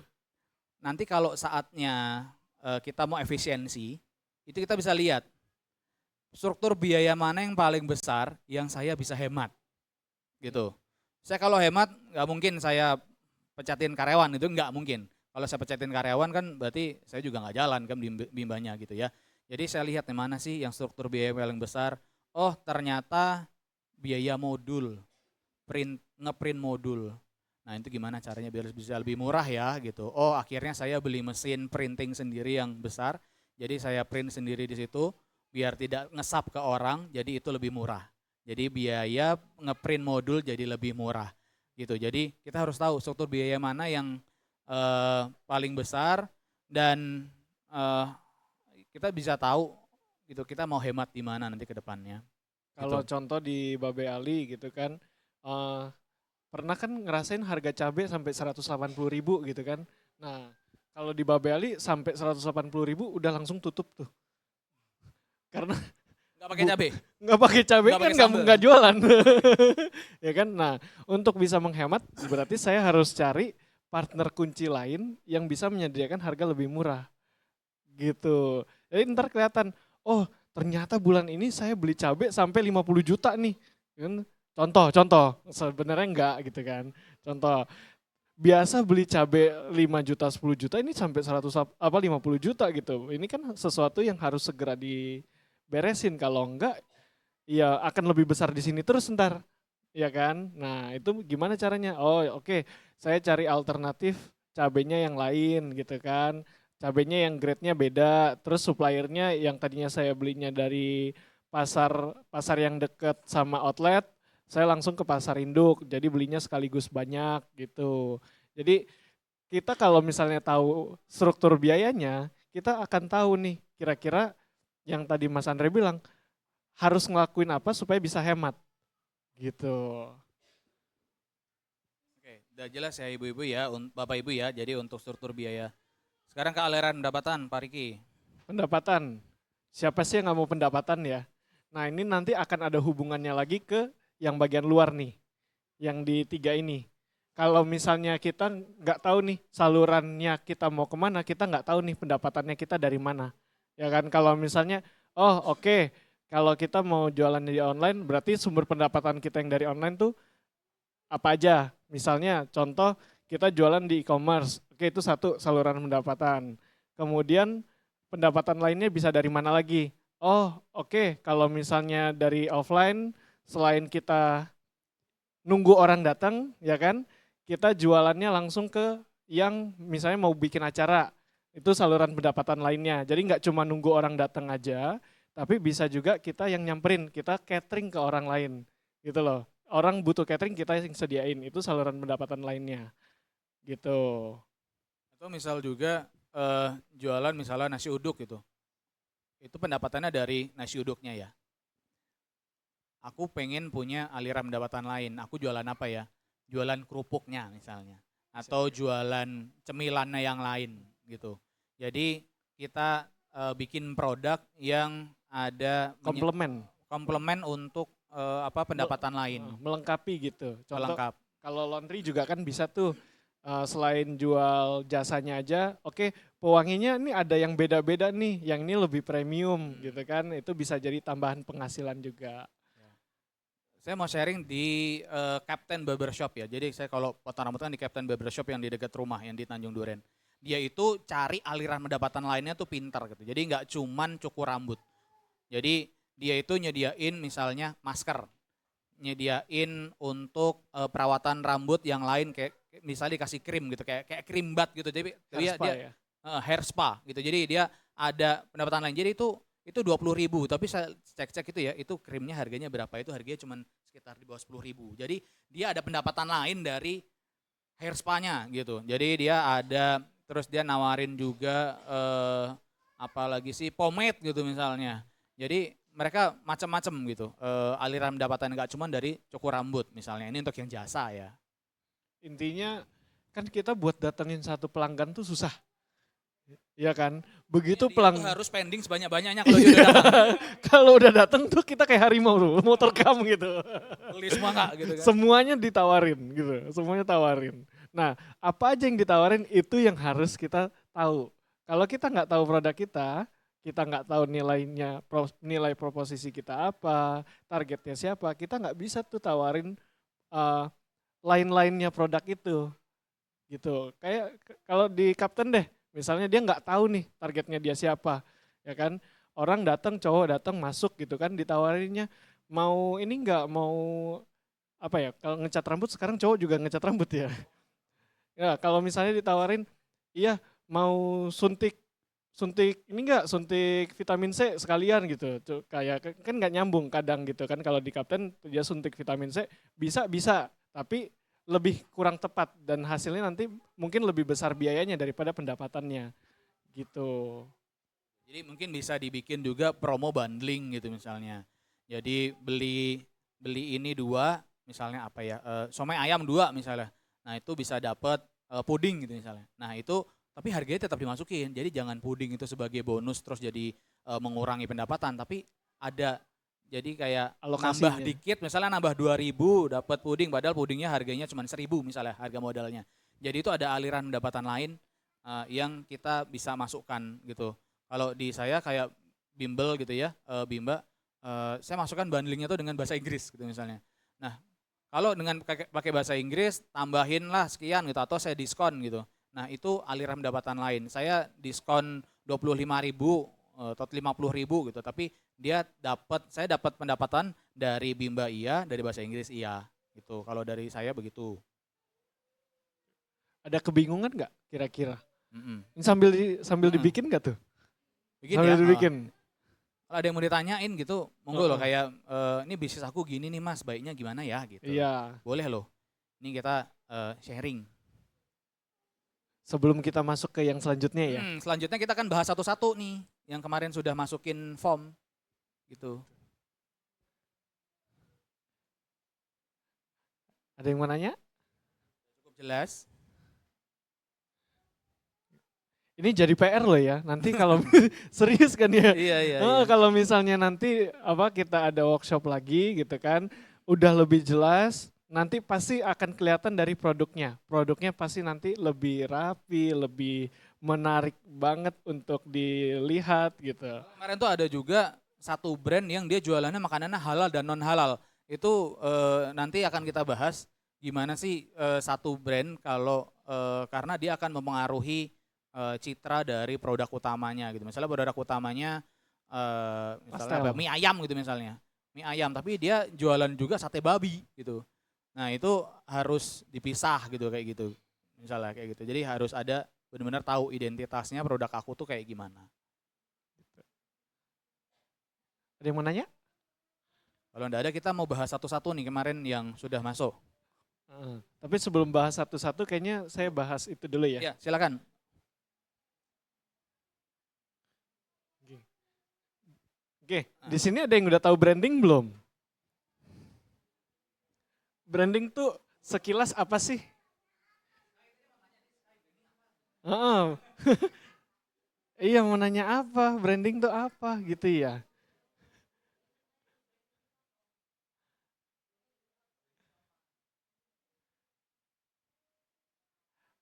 Nanti kalau saatnya kita mau efisiensi, itu kita bisa lihat struktur biaya mana yang paling besar yang saya bisa hemat gitu. Saya kalau hemat nggak mungkin saya pecatin karyawan, itu nggak mungkin. Kalau saya pecatin karyawan kan berarti saya juga nggak jalan kan bimbanya gitu ya. Jadi saya lihat di mana sih yang struktur biaya paling besar. Oh ternyata biaya modul, ngeprint modul. Nah itu gimana caranya biar bisa lebih murah ya gitu. Oh akhirnya saya beli mesin printing sendiri yang besar. Jadi saya print sendiri di situ biar tidak ngesap ke orang, jadi itu lebih murah. Jadi biaya ngeprint modul jadi lebih murah gitu. Jadi kita harus tahu struktur biaya mana yang paling besar dan kita bisa tahu gitu kita mau hemat di mana nanti ke depannya. Kalau Gitu. contoh di Babe Ali gitu kan, pernah kan ngerasain harga cabai sampai 180.000 gitu kan. Nah kalau di Babe Ali sampai 180.000 udah langsung tutup tuh. Karena Nggak pakai cabai? nggak pakai cabai Nggak kan pakai sambal. nggak jualan. Ya kan. Nah untuk bisa menghemat berarti saya harus cari partner kunci lain yang bisa menyediakan harga lebih murah gitu. Jadi ntar kelihatan, oh ternyata bulan ini saya beli cabai sampai 50 juta nih. Kan? Contoh, sebenarnya enggak gitu kan. Contoh, biasa beli cabai 5 juta, 10 juta ini sampai 50 juta gitu. Ini kan sesuatu yang harus segera diberesin, kalau enggak ya akan lebih besar di sini terus ntar. Ya kan? Nah, itu gimana caranya? Oh, oke. Saya cari alternatif cabenya yang lain gitu kan. Cabenya yang grade-nya beda, terus suppliernya yang tadinya saya belinya dari pasar yang deket sama outlet, saya langsung ke pasar induk, jadi belinya sekaligus banyak gitu. Jadi kita kalau misalnya tahu struktur biayanya, kita akan tahu nih kira-kira yang tadi Mas Andre bilang harus ngelakuin apa supaya bisa hemat gitu. Oke, udah jelas ya ibu-ibu ya, bapak ibu ya. Jadi untuk struktur biaya. Sekarang ke aliran pendapatan, Pak Riki. Pendapatan, siapa sih yang nggak mau pendapatan ya? Nah ini nanti akan ada hubungannya lagi ke yang bagian luar nih, yang di 3 ini. kalau misalnya kita nggak tahu nih salurannya kita mau kemana, kita nggak tahu nih pendapatannya kita dari mana. Ya kan kalau misalnya, oh oke, kalau kita mau jualan di online berarti sumber pendapatan kita yang dari online tuh apa aja. Misalnya contoh kita jualan di e-commerce, oke itu satu saluran pendapatan. Kemudian pendapatan lainnya bisa dari mana lagi? Oh oke, kalau misalnya dari offline selain kita nunggu orang datang ya kan, kita jualannya langsung ke yang misalnya mau bikin acara, itu saluran pendapatan lainnya. Jadi nggak cuma nunggu orang datang aja, tapi bisa juga kita yang nyamperin, kita catering ke orang lain gitu loh. Orang butuh catering kita yang sediain, itu saluran pendapatan lainnya gitu. Atau misal juga jualan misalnya nasi uduk gitu. Itu pendapatannya dari nasi uduknya ya. Aku pengen punya aliran pendapatan lain. Aku jualan apa ya? Jualan kerupuknya misalnya. Atau jualan cemilannya yang lain gitu. Jadi kita bikin produk yang ada komplement untuk pendapatan lain. Melengkapi gitu. Contoh Melengkap. kalau laundry juga kan bisa tuh selain jual jasanya aja, oke pewanginya ini ada yang beda-beda nih, yang ini lebih premium gitu kan, itu bisa jadi tambahan penghasilan juga. Saya mau sharing di Captain Barbershop ya. Jadi saya kalau potong rambut kan di Captain Barbershop yang di dekat rumah, yang di Tanjung Duren. Dia itu cari aliran pendapatan lainnya tuh pintar gitu. Jadi nggak cuman cukur rambut. Jadi dia itu nyediain misalnya masker, nyediain untuk perawatan rambut yang lain kayak misalnya dikasih krim gitu, kayak krim bat gitu. Jadi dia Ya? hair spa gitu. Jadi dia ada pendapatan lain. Jadi itu 20.000, tapi saya cek itu ya, itu krimnya harganya berapa, itu harganya cuma sekitar di bawah 10.000. Jadi dia ada pendapatan lain dari hair spa-nya gitu. Jadi dia ada, terus dia nawarin juga apalagi sih pomade gitu misalnya. Jadi mereka macam-macam gitu, aliran pendapatan nggak cuma dari cukur rambut misalnya, ini untuk yang jasa ya. Intinya kan kita buat datengin satu pelanggan tuh susah. Iya kan? Begitu pelanggan harus spending sebanyak-banyaknya kalau dia udah datang. kalau udah datang tuh kita kayak harimau tuh, mau terekam gitu. Beli semua nggak gitu kan. Semuanya ditawarin gitu, semuanya tawarin. Nah, apa aja yang ditawarin itu yang harus kita tahu. Kalau kita nggak tahu produk kita nggak tahu nilainya, nilai proposisi kita apa, targetnya siapa, kita nggak bisa tuh tawarin lain-lainnya produk itu. Gitu. Kayak kalau di Kapten deh, misalnya dia nggak tahu nih targetnya dia siapa, ya kan? Orang datang, cowok datang masuk gitu kan, ditawarinnya mau ini nggak, mau apa ya? Kalau ngecat rambut sekarang cowok juga ngecat rambut ya. Ya kalau misalnya ditawarin, iya mau suntik ini enggak, suntik vitamin C sekalian gitu. Kayak kan nggak nyambung kadang gitu kan, kalau di Kapten dia suntik vitamin C bisa, tapi lebih kurang tepat dan hasilnya nanti mungkin lebih besar biayanya daripada pendapatannya gitu. Jadi mungkin bisa dibikin juga promo bundling gitu misalnya. Jadi beli ini 2 misalnya apa ya, somai ayam 2 misalnya. Nah itu bisa dapat puding gitu misalnya. Nah itu tapi harganya tetap dimasukin. Jadi jangan puding itu sebagai bonus terus jadi mengurangi pendapatan, tapi ada jadi kayak Alokasinya. nambah dikit, misalnya nambah 2.000 dapat puding, padahal pudingnya harganya cuma 1.000 misalnya harga modalnya. Jadi itu ada aliran pendapatan lain yang kita bisa masukkan gitu. Kalau di saya kayak bimbel gitu ya, Bimba, saya masukkan bundlingnya tuh dengan bahasa Inggris gitu misalnya. Nah kalau dengan pakai bahasa Inggris tambahin lah sekian gitu, atau saya diskon gitu. Nah itu aliran pendapatan lain. Saya diskon 25.000 atau 50.000 gitu, tapi saya dapat pendapatan dari Bimba iya, dari bahasa Inggris iya gitu. Kalau dari saya begitu. Ada kebingungan nggak kira-kira? Ini sambil dibikin nggak tuh? Bikin sambil ya. dibikin. Kalau ada yang mau ditanyain gitu, monggo loh, kayak ini bisnis aku gini nih Mas, baiknya gimana ya gitu. Iya. Boleh loh. Ini kita sharing. Sebelum kita masuk ke yang selanjutnya ya. Selanjutnya kita akan bahas satu-satu nih, yang kemarin sudah masukin form gitu. Ada yang mau nanya? Cukup jelas. Ini jadi PR loh ya. Nanti kalau serius kan ya. Iya. Kalau misalnya nanti kita ada workshop lagi gitu kan, udah lebih jelas nanti pasti akan kelihatan dari produknya. Produknya pasti nanti lebih rapi, lebih menarik banget untuk dilihat gitu. Kemarin tuh ada juga satu brand yang dia jualannya makanannya halal dan non halal. Itu nanti akan kita bahas gimana sih satu brand kalau karena dia akan mempengaruhi citra dari produk utamanya gitu. Misalnya produk utamanya misalnya apa, Pastel. mie ayam gitu misalnya. Mie ayam tapi dia jualan juga sate babi gitu. Nah, itu harus dipisah gitu kayak gitu. Misalnya kayak gitu. Jadi harus ada benar-benar tahu identitasnya produk aku tuh kayak gimana. Ada yang mau nanya? Kalau enggak ada kita mau bahas satu-satu nih kemarin yang sudah masuk. Tapi sebelum bahas satu-satu kayaknya saya bahas itu dulu ya. Ya, silakan. Oke, di sini ada yang udah tahu branding belum? Branding tuh sekilas apa sih? Heeh. Iya, mau nanya apa? Branding tuh apa gitu ya?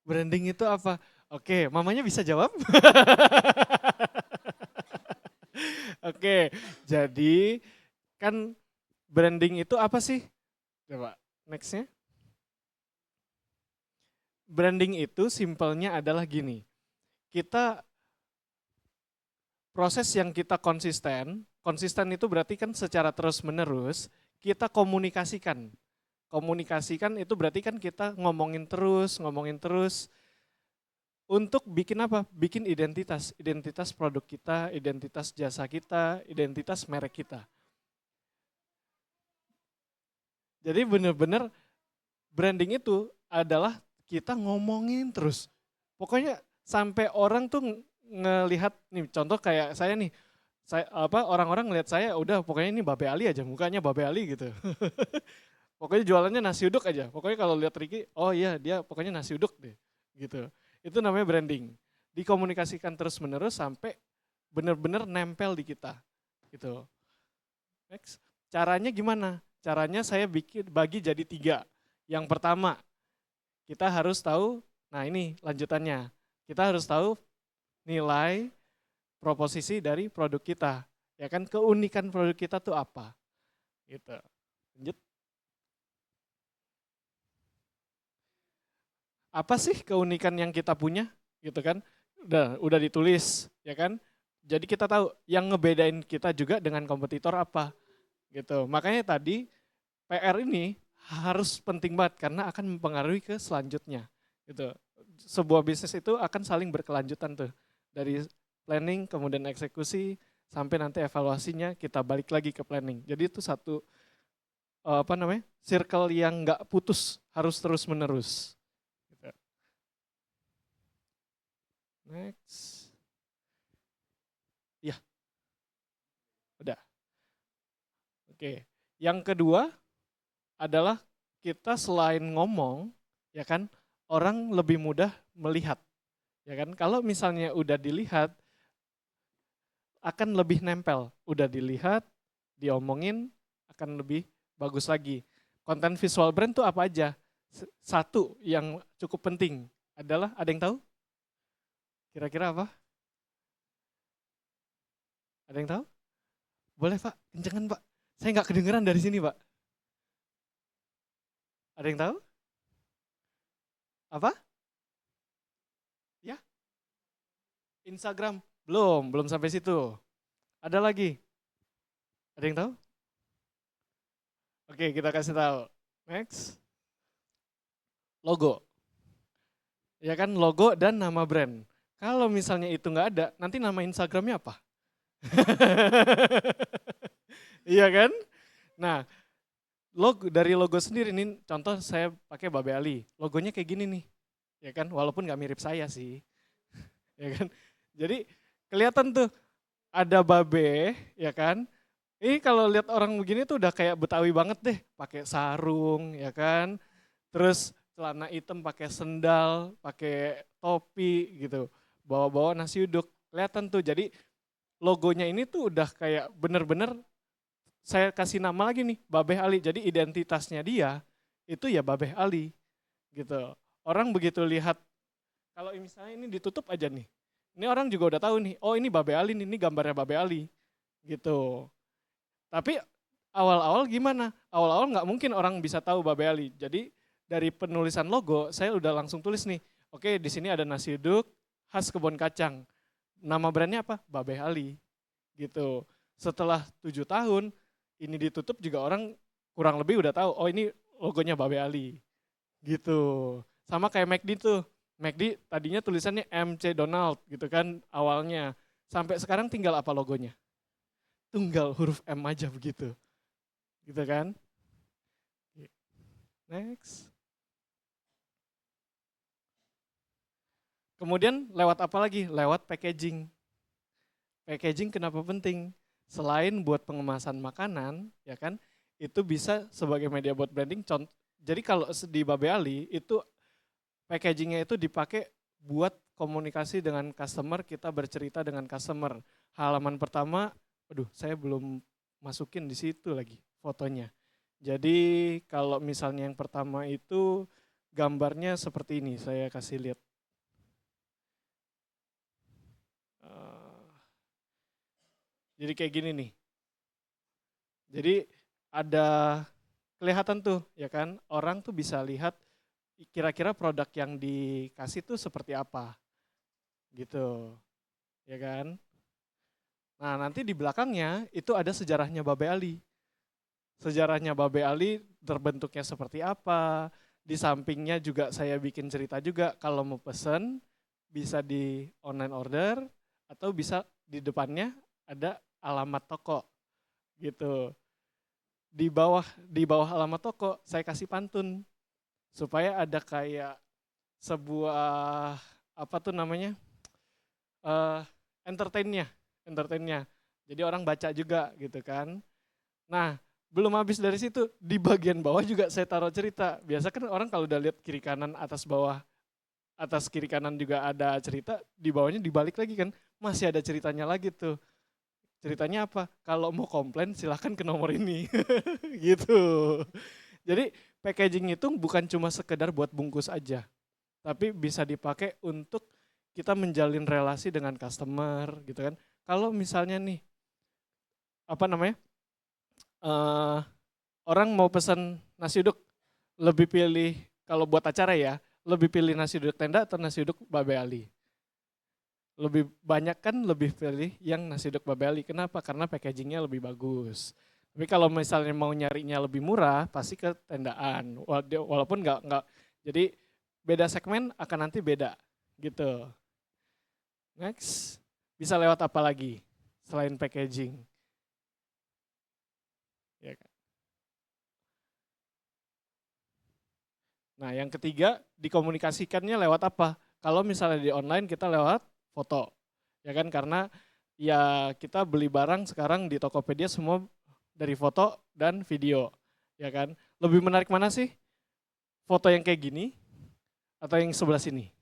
Branding itu apa? Oke, mamanya bisa jawab? Oke, jadi kan branding itu apa sih? Coba nextnya. Branding itu simpelnya adalah gini. Kita proses yang kita konsisten, konsisten itu berarti kan secara terus menerus kita komunikasikan. Komunikasikan itu berarti kan kita ngomongin terus, untuk bikin apa? Bikin identitas, identitas produk kita, identitas jasa kita, identitas merek kita. Jadi benar-benar branding itu adalah kita ngomongin terus. Pokoknya sampai orang tuh ngelihat nih, contoh kayak saya nih, saya orang-orang ngelihat saya udah pokoknya ini Babe Ali aja, mukanya Babe Ali gitu. Pokoknya jualannya nasi uduk aja. Pokoknya kalau lihat Ricky, oh iya dia pokoknya nasi uduk deh. Gitu. Itu namanya branding. Dikomunikasikan terus-menerus sampai benar-benar nempel di kita. Gitu. Next. Caranya gimana? Caranya saya bagi jadi 3. Yang pertama, kita harus tahu, nah ini lanjutannya. Kita harus tahu nilai proposisi dari produk kita. Ya kan, keunikan produk kita tuh apa? Gitu. Lanjut. Apa sih keunikan yang kita punya? Gitu kan? Udah ditulis, ya kan? Jadi kita tahu yang ngebedain kita juga dengan kompetitor apa. Gitu. Makanya tadi PR ini harus penting banget karena akan mempengaruhi ke selanjutnya. Gitu. Sebuah bisnis itu akan saling berkelanjutan tuh. Dari planning kemudian eksekusi sampai nanti evaluasinya kita balik lagi ke planning. Jadi itu satu circle yang nggak putus, harus terus menerus. Gitu. Next. Ya, udah. Oke. Yang kedua adalah kita selain ngomong, ya kan, orang lebih mudah melihat. Ya kan, kalau misalnya udah dilihat akan lebih nempel. Udah dilihat, diomongin akan lebih bagus lagi. Konten visual brand tuh apa aja? Satu yang cukup penting adalah, ada yang tahu? Kira-kira apa? Ada yang tahu? Boleh Pak, kencengan Pak. Saya nggak kedengeran dari sini Pak. Ada yang tahu? Apa? Ya? Instagram? Belum sampai situ. Ada lagi? Ada yang tahu? Oke, kita kasih tahu. Next. Logo. Ya kan, logo dan nama brand. Kalau misalnya itu nggak ada, nanti nama Instagramnya apa? Iya kan? Nah, dari logo sendiri nih, contoh saya pakai Babe Ali. Logonya kayak gini nih. Ya kan, walaupun nggak mirip saya sih. Ya kan? Jadi kelihatan tuh ada Babe, ya kan? Ini kalau lihat orang begini tuh udah kayak Betawi banget deh, pakai sarung, ya kan? Terus celana hitam, pakai sendal, pakai topi gitu. Bawa-bawa nasi uduk. Kelihatan tuh. Jadi logonya ini tuh udah kayak bener-bener saya kasih nama lagi nih, Babe Ali. Jadi identitasnya dia itu ya Babeh Ali gitu. Orang begitu lihat, kalau misalnya ini ditutup aja nih, ini orang juga udah tahu nih, oh ini Babeh Ali nih, ini gambarnya Babeh Ali gitu. Tapi awal-awal gimana? Awal-awal nggak mungkin orang bisa tahu Babeh Ali. Jadi dari penulisan logo saya udah langsung tulis nih, oke di sini ada nasi uduk khas kebun kacang. Nama brandnya apa? Babeh Ali gitu. Setelah 7 tahun ini ditutup juga orang kurang lebih udah tahu, oh ini logonya Babeh Ali gitu. Sama kayak McD tuh. McD tadinya tulisannya MC Donald gitu kan awalnya. Sampai sekarang tinggal apa logonya? Tunggal huruf M aja begitu. Gitu kan? Next. Kemudian lewat apa lagi? Lewat packaging. Packaging kenapa penting? Selain buat pengemasan makanan, ya kan, itu bisa sebagai media buat branding. Jadi kalau di Babe Ali itu packagingnya itu dipakai buat komunikasi dengan customer, kita bercerita dengan customer. Halaman pertama, aduh saya belum masukin di situ lagi fotonya. Jadi kalau misalnya yang pertama itu gambarnya seperti ini, saya kasih lihat. Jadi kayak gini nih. Jadi ada kelihatan tuh ya kan, orang tuh bisa lihat kira-kira produk yang dikasih tuh seperti apa. Gitu. Ya kan? Nah, nanti di belakangnya itu ada sejarahnya Babe Ali. Sejarahnya Babe Ali terbentuknya seperti apa. Di sampingnya juga saya bikin cerita juga, kalau mau pesen bisa di online order atau bisa di depannya ada alamat toko gitu. Di bawah alamat toko saya kasih pantun supaya ada kayak sebuah apa tuh namanya entertainnya. Jadi orang baca juga gitu kan. Nah, belum habis dari situ, di bagian bawah juga saya taruh cerita. Biasa kan orang kalau udah lihat kiri kanan atas bawah, atas kiri kanan juga ada cerita, di bawahnya dibalik lagi kan, masih ada ceritanya lagi tuh. Ceritanya apa? Kalau mau komplain silahkan ke nomor ini. Gitu. Jadi packaging itu bukan cuma sekedar buat bungkus aja, tapi bisa dipakai untuk kita menjalin relasi dengan customer gitu kan. Kalau misalnya nih, apa namanya, orang mau pesan nasi uduk, lebih pilih, kalau buat acara ya, lebih pilih nasi uduk tenda atau nasi uduk Babe Ali? Lebih banyak kan lebih pilih yang nasi uduk Babe Ali. Kenapa? Karena packagingnya lebih bagus. Tapi kalau misalnya mau nyarinya lebih murah, pasti ke tendaan. Walaupun nggak, jadi beda segmen akan nanti beda gitu. Next, bisa lewat apa lagi selain packaging? Ya kan? Nah, yang ketiga dikomunikasikannya lewat apa? Kalau misalnya di online kita lewat foto. Ya kan, karena ya kita beli barang sekarang di Tokopedia semua dari foto dan video. Ya kan? Lebih menarik mana sih? Foto yang kayak gini atau yang sebelah sini?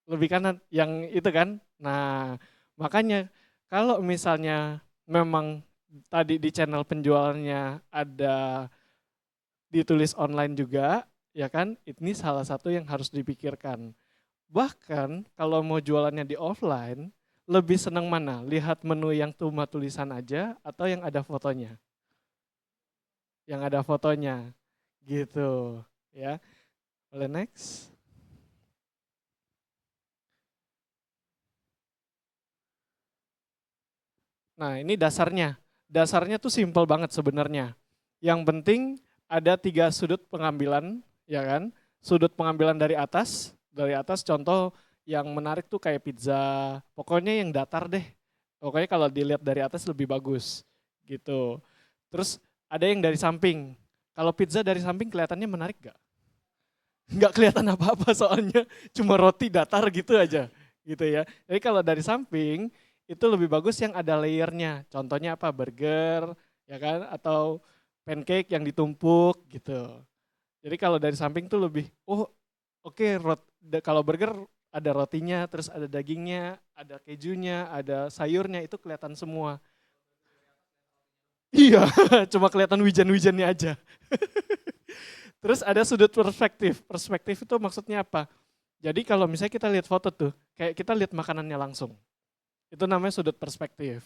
Lebih kanan yang itu kan. Nah, makanya kalau misalnya memang tadi di channel penjualannya ada ditulis online juga, ya kan? Ini salah satu yang harus dipikirkan. Bahkan kalau mau jualannya di offline, lebih senang mana? Lihat menu yang cuma tulisan aja atau yang ada fotonya? Yang ada fotonya. Gitu, ya. Boleh next? Nah, ini dasarnya. Dasarnya tuh simpel banget sebenarnya. Yang penting ada 3 sudut pengambilan, ya kan? Sudut pengambilan dari atas contoh yang menarik tuh kayak pizza. Pokoknya yang datar deh. Pokoknya kalau dilihat dari atas lebih bagus gitu. Terus ada yang dari samping. Kalau pizza dari samping kelihatannya menarik gak? Nggak kelihatan apa-apa soalnya cuma roti datar gitu aja gitu ya. Jadi kalau dari samping itu lebih bagus yang ada layernya. Contohnya apa? Burger ya kan, atau pancake yang ditumpuk gitu. Jadi kalau dari samping tuh lebih oke, kalau burger ada rotinya, terus ada dagingnya, ada kejunya, ada sayurnya, itu kelihatan semua. Iya, cuma kelihatan wijan-wijannya aja. Terus ada sudut perspektif. Perspektif itu maksudnya apa? Jadi kalau misalnya kita lihat foto tuh, kayak kita lihat makanannya langsung. Itu namanya sudut perspektif.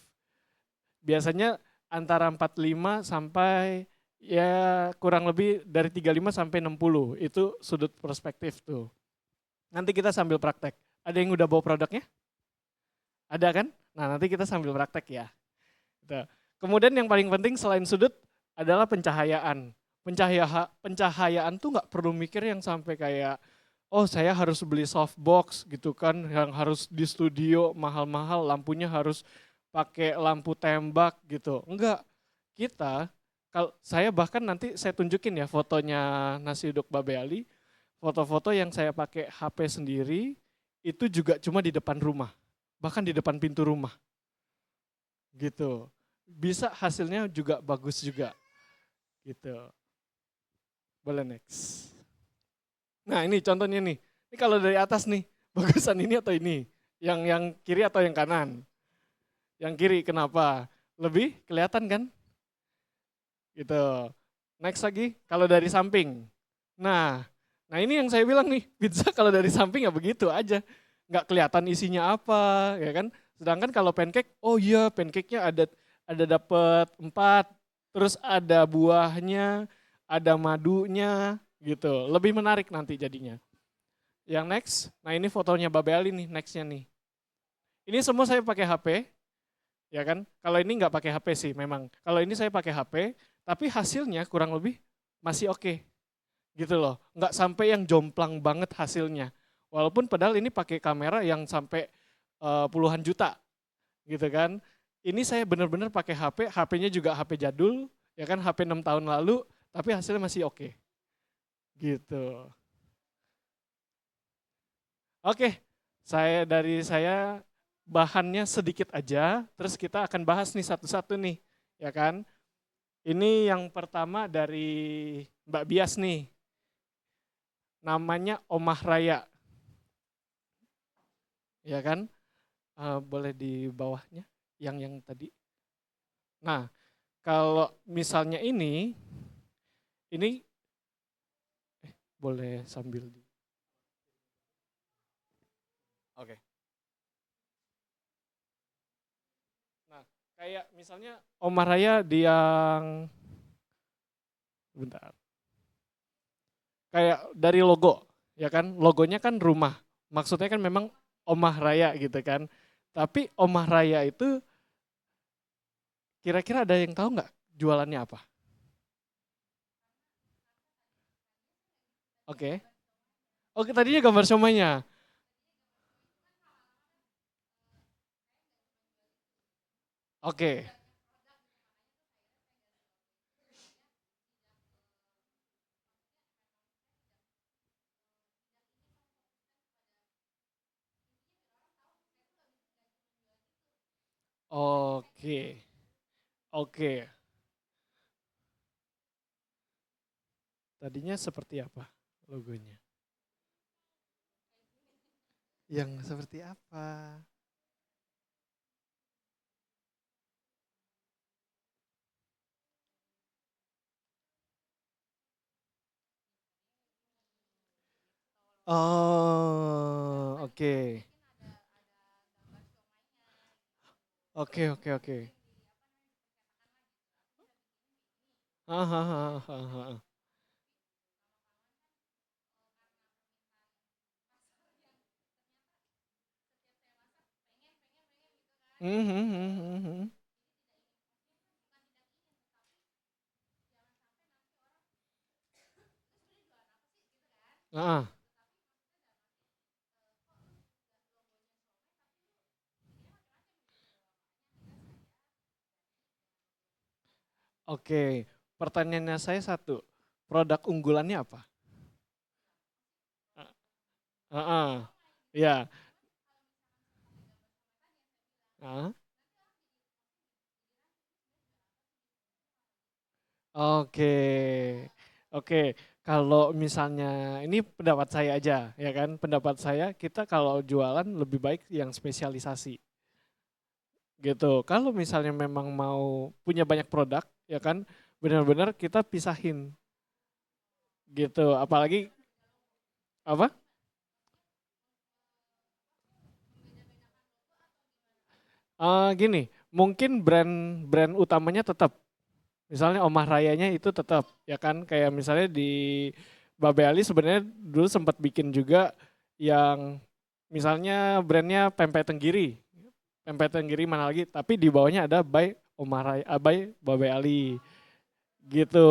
Biasanya antara 45 sampai ya kurang lebih dari 35 sampai 60. Itu sudut perspektif tuh. Nanti kita sambil praktek. Ada yang udah bawa produknya? Ada kan? Nah nanti kita sambil praktek ya. Gitu. Kemudian yang paling penting selain sudut adalah pencahayaan. Pencahayaan tuh nggak perlu mikir yang sampai kayak, oh saya harus beli softbox gitu kan, yang harus di studio mahal-mahal, lampunya harus pakai lampu tembak gitu. Enggak, kita, kalau saya bahkan nanti saya tunjukin ya fotonya nasi uduk Babe Ali, foto-foto yang saya pakai HP sendiri, itu juga cuma di depan rumah, bahkan di depan pintu rumah. Gitu. Bisa hasilnya juga bagus juga. Gitu. Boleh next. Nah ini contohnya nih. Ini kalau dari atas nih, bagusan ini atau ini? Yang kiri atau yang kanan? Yang kiri kenapa? Lebih kelihatan kan? Gitu. Next lagi, kalau dari samping. Nah ini yang saya bilang nih, pizza kalau dari samping ya begitu aja. Nggak kelihatan isinya apa, ya kan? Sedangkan kalau pancake, oh iya pancake-nya ada dapat 4, terus ada buahnya, ada madunya gitu. Lebih menarik nanti jadinya. Yang next, nah ini fotonya Babe Ali nih, nextnya nih. Ini semua saya pakai HP, ya kan? Kalau ini nggak pakai HP sih memang. Kalau ini saya pakai HP, tapi hasilnya kurang lebih masih oke. Gitu loh, nggak sampai yang jomplang banget hasilnya. Walaupun padahal ini pakai kamera yang sampai puluhan juta, gitu kan. Ini saya benar-benar pakai HP, HP-nya juga HP jadul, ya kan HP 6 tahun lalu, tapi hasilnya masih oke. Gitu. Oke, dari saya bahannya sedikit aja, terus kita akan bahas nih satu-satu nih, ya kan. Ini yang pertama dari Mbak Bias nih, namanya Omah Raya, ya kan. Boleh di bawahnya, yang tadi. Nah, kalau misalnya ini boleh sambil di. Oke. Nah, kayak misalnya Omah Raya di yang, bentar. Kayak dari logo, ya kan? Logonya kan rumah. Maksudnya kan memang Omah Raya gitu kan. Tapi Omah Raya itu kira-kira ada yang tahu nggak jualannya apa? Oke. Oke, tadinya gambar somainya. Oke. Oke. Oke. Tadinya seperti apa logonya? Yang seperti apa? Oh, oke. Oke, oke, oke. Hahaha. Ah, oke. Pertanyaannya saya satu. Produk unggulannya apa? Ya. Ah, oke. Oke. Kalau misalnya ini pendapat saya aja, ya kan? Pendapat saya kita kalau jualan lebih baik yang spesialisasi. gitu. Kalau misalnya memang mau punya banyak produk, ya kan, benar-benar kita pisahin gitu. Apalagi apa? Gini, mungkin brand utamanya tetap, misalnya Omah Rayanya itu tetap, ya kan, kayak misalnya di Babe Ali sebenarnya dulu sempat bikin juga yang misalnya brandnya Pempek Tenggiri, Pempek Tenggiri mana lagi, tapi di bawahnya ada by Omah Raya, by Babe Ali gitu.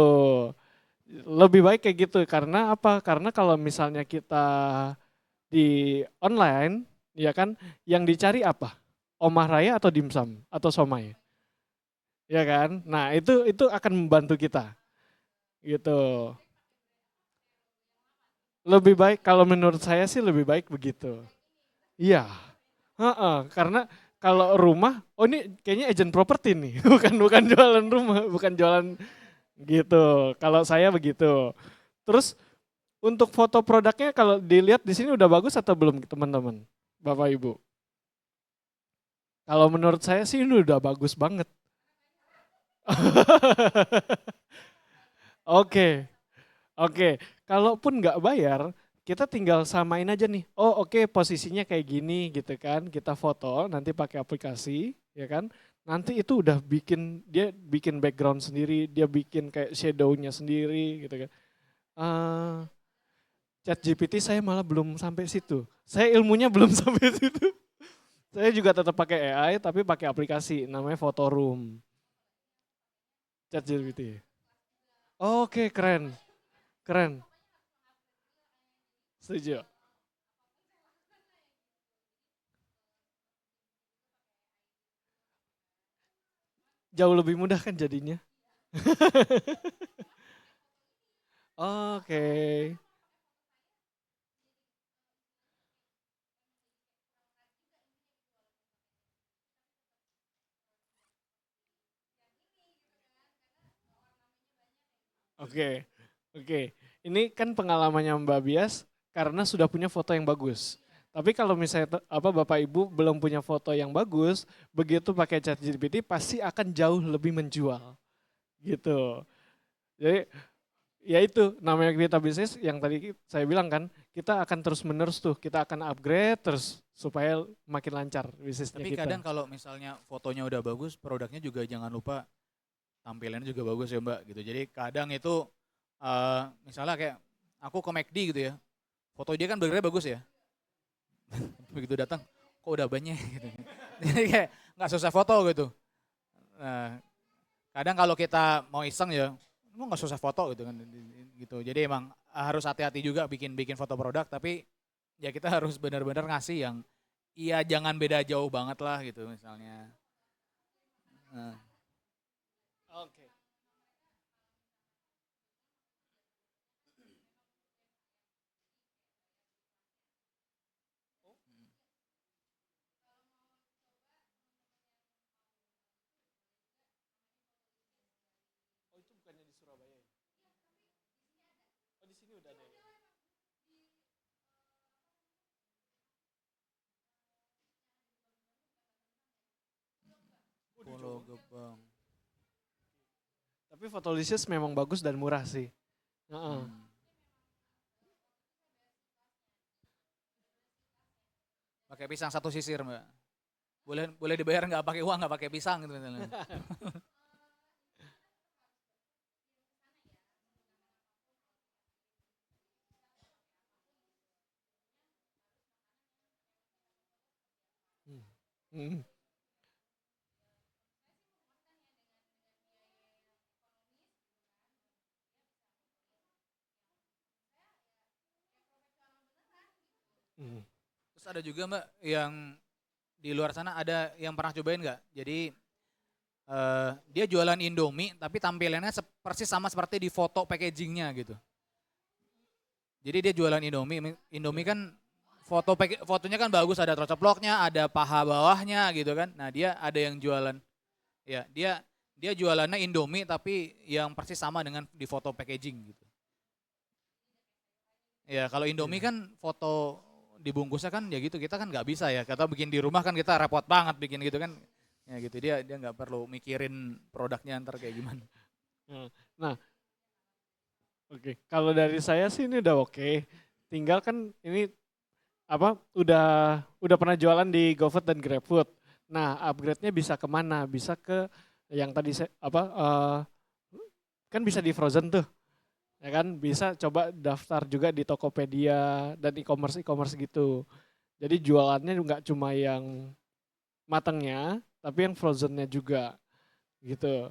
Lebih baik kayak gitu karena apa? Karena kalau misalnya kita di online, ya kan, yang dicari apa? Omah Raya atau dimsum atau somai, ya kan? Nah itu akan membantu kita, gitu. Lebih baik kalau menurut saya sih lebih baik begitu. Iya, heeh, karena kalau rumah, oh ini kayaknya agent properti nih, bukan bukan jualan rumah, bukan jualan gitu. Kalau saya begitu. Terus untuk foto produknya kalau dilihat di sini udah bagus atau belum teman-teman, Bapak Ibu? Kalau menurut saya sih ini udah bagus banget. Oke, oke. Kalaupun nggak bayar, kita tinggal samain aja nih. Oh oke, posisinya kayak gini gitu kan. Kita foto, nanti pakai aplikasi, ya kan. Nanti itu udah dia bikin background sendiri, dia bikin kayak shadow-nya sendiri gitu kan. Eh Chat GPT saya malah belum sampai situ. Saya ilmunya belum sampai situ. Saya juga tetap pakai AI tapi pakai aplikasi namanya Photoroom. Chat GPT. Oke, keren. Keren. Setuju. Jauh lebih mudah kan jadinya. Oke. Oke. Oke. Ini kan pengalamannya Mbak Bias karena sudah punya foto yang bagus. Tapi kalau misalnya Bapak Ibu belum punya foto yang bagus, begitu pakai ChatGPT pasti akan jauh lebih menjual gitu. Jadi ya itu namanya kita bisnis yang tadi saya bilang kan, kita akan terus menerus tuh, kita akan upgrade terus supaya makin lancar bisnisnya Tapi kita. kadang kalau misalnya fotonya udah bagus, produknya juga jangan lupa tampilannya juga bagus ya Mbak gitu. Jadi kadang itu misalnya kayak aku ke McD gitu ya, foto dia kan burgernya bagus ya. Begitu datang, kok udah banyak gitu. Jadi kayak nggak susah foto gitu. Nah, kadang kalau kita mau iseng ya, lu nggak susah foto gitu kan, gitu. Jadi emang harus hati-hati juga bikin bikin foto produk, tapi ya kita harus benar-benar ngasih yang, iya jangan beda jauh banget lah gitu misalnya. Nah, Oke. Oh itu bukannya di Surabaya ya? Oh di sini udah ada ya? Oh di Pulau Jawa. Gebang. Tapi Photolicious memang bagus dan murah sih. Heeh. Hmm. Pakai pisang satu sisir Mbak. Boleh boleh dibayar nggak pakai uang, nggak pakai pisang gitu misalnya. Hmm. Hmm. Hmm. Terus ada juga Mbak yang di luar sana ada yang pernah cobain nggak? Jadi dia jualan Indomie tapi tampilannya persis sama seperti di foto packagingnya gitu. Jadi dia jualan Indomie, Indomie Ya. kan fotonya kan bagus, ada cocoploknya, ada paha bawahnya gitu kan. Nah dia ada yang jualan, ya dia dia jualannya Indomie tapi yang persis sama dengan di foto packaging gitu. Ya kalau Indomie Iya. kan foto dibungkusnya kan ya gitu, kita kan nggak bisa ya. Kata bikin di rumah kan kita repot banget bikin gitu kan. Ya gitu, dia nggak perlu mikirin produknya ntar kayak gimana. Nah, oke. Kalau dari saya sih ini udah oke. Tinggal kan ini apa udah pernah jualan di GoFood dan GrabFood. Nah, upgrade-nya bisa kemana? Bisa ke yang tadi saya apa kan bisa di frozen tuh. Ya kan bisa coba daftar juga di Tokopedia dan e-commerce gitu. Jadi jualannya nggak cuma yang matangnya, tapi yang frozennya juga gitu.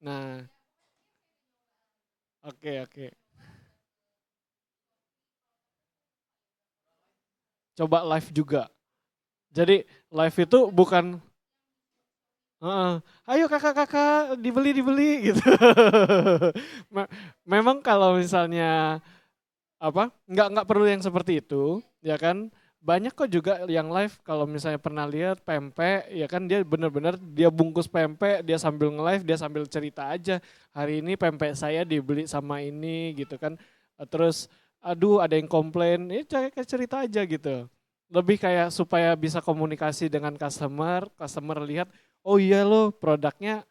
Nah, oke. Coba live juga. Jadi live itu bukan heeh, ayo kakak-kakak dibeli gitu. Memang kalau misalnya apa nggak perlu yang seperti itu ya kan, banyak kok juga yang live kalau misalnya pernah lihat pempek ya kan, dia benar-benar dia bungkus pempek, dia sambil nge-live, dia sambil cerita aja hari ini pempek saya dibeli sama ini gitu kan. Terus aduh ada yang komplain, ini kayak cerita aja gitu, lebih kayak supaya bisa komunikasi dengan customer lihat oh iya loh produknya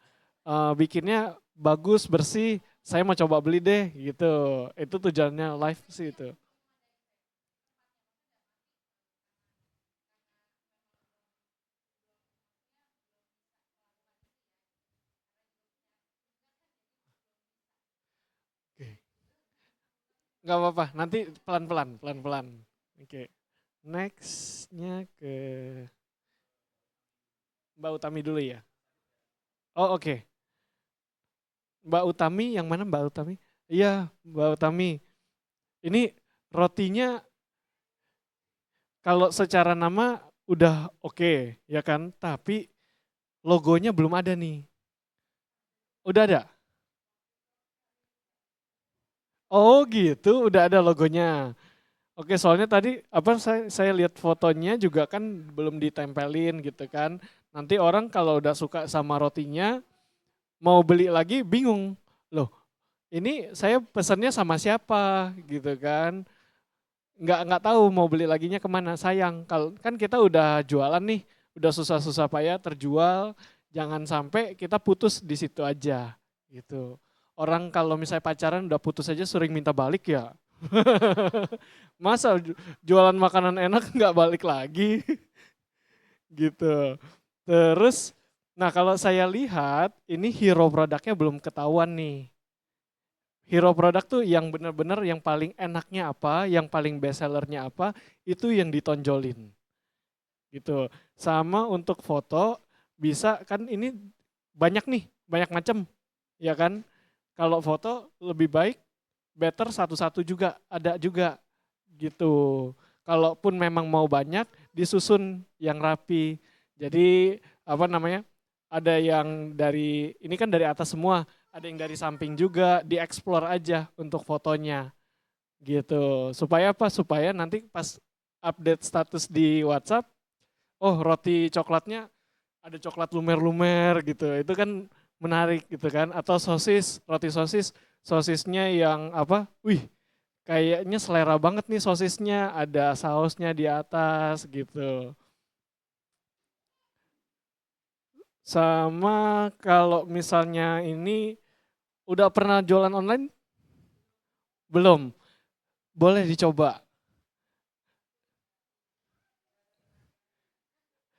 bikinnya bagus bersih, saya mau coba beli deh gitu. Itu tujuannya live sih itu. Oke. Nggak apa-apa, nanti pelan-pelan. Oke, nextnya ke Mbak Utami dulu ya. Oh oke, Mbak Utami yang mana Mbak Utami? Iya Mbak Utami, ini rotinya kalau secara nama udah oke ya kan, tapi logonya belum ada nih. Udah ada? Oh gitu, udah ada logonya. Oke, soalnya tadi apa saya lihat fotonya juga kan belum ditempelin gitu kan. Nanti orang kalau udah suka sama rotinya mau beli lagi bingung. Loh, ini saya pesannya sama siapa gitu kan. Nggak tahu mau beli laginya kemana. Sayang, kalau kan kita udah jualan nih, udah susah-susah payah terjual, jangan sampai kita putus di situ aja gitu. Orang kalau misalnya pacaran udah putus aja sering minta balik ya. Masa jualan makanan enak nggak balik lagi gitu. Terus, nah kalau saya lihat ini hero produknya belum ketahuan nih. Hero produk tuh yang benar-benar yang paling enaknya apa, yang paling best sellernya apa, itu yang ditonjolin gitu. Sama untuk foto bisa kan ini banyak nih, banyak macam ya kan. Kalau foto lebih baik better satu-satu juga, ada juga gitu. Kalaupun memang mau banyak, disusun yang rapi. Jadi apa namanya? Ada yang dari ini kan dari atas semua, ada yang dari samping juga, dieksplor aja untuk fotonya gitu. Supaya apa? Supaya nanti pas update status di WhatsApp, oh roti coklatnya ada coklat lumer-lumer gitu. Itu kan menarik gitu kan. Atau sosis, roti sosis, sosisnya yang apa? Wih, kayaknya selera banget nih sosisnya, ada sausnya di atas gitu. Sama kalau misalnya ini udah pernah jualan online? Belum. Boleh dicoba.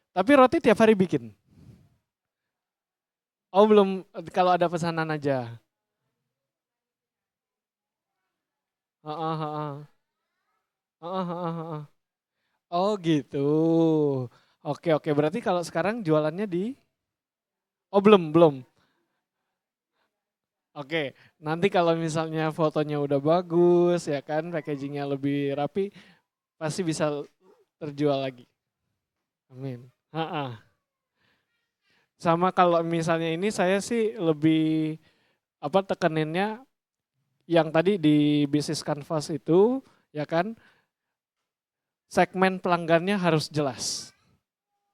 Tapi roti tiap hari bikin. Oh belum, kalau ada pesanan aja. Heeh, heeh. Heeh, heeh, heeh. Oh gitu. Oke, berarti kalau sekarang jualannya di oh belum. Oke, nanti kalau misalnya fotonya udah bagus ya kan, packagingnya lebih rapi, pasti bisa terjual lagi. Amin. Ha-ha. Sama kalau misalnya ini saya sih lebih apa tekeninnya yang tadi di bisnis canvas itu ya kan, segmen pelanggannya harus jelas.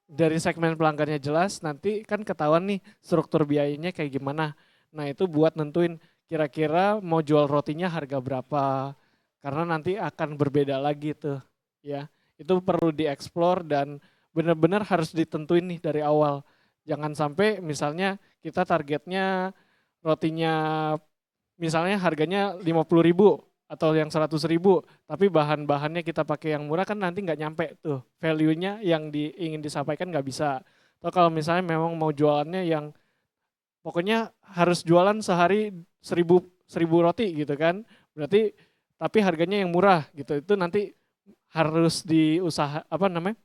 Dari segmen pelanggannya jelas, nanti kan ketahuan nih struktur biayanya kayak gimana. Nah itu buat nentuin kira-kira mau jual rotinya harga berapa. Karena nanti akan berbeda lagi tuh ya. Itu perlu dieksplor dan benar-benar harus ditentuin nih dari awal. Jangan sampai misalnya kita targetnya rotinya misalnya harganya 50.000 atau yang 100.000, tapi bahan-bahannya kita pakai yang murah kan nanti nggak nyampe tuh value-nya yang ingin disampaikan nggak bisa. Atau kalau misalnya memang mau jualannya yang pokoknya harus jualan sehari 1.000 roti gitu kan, berarti tapi harganya yang murah gitu, itu nanti harus diusaha apa namanya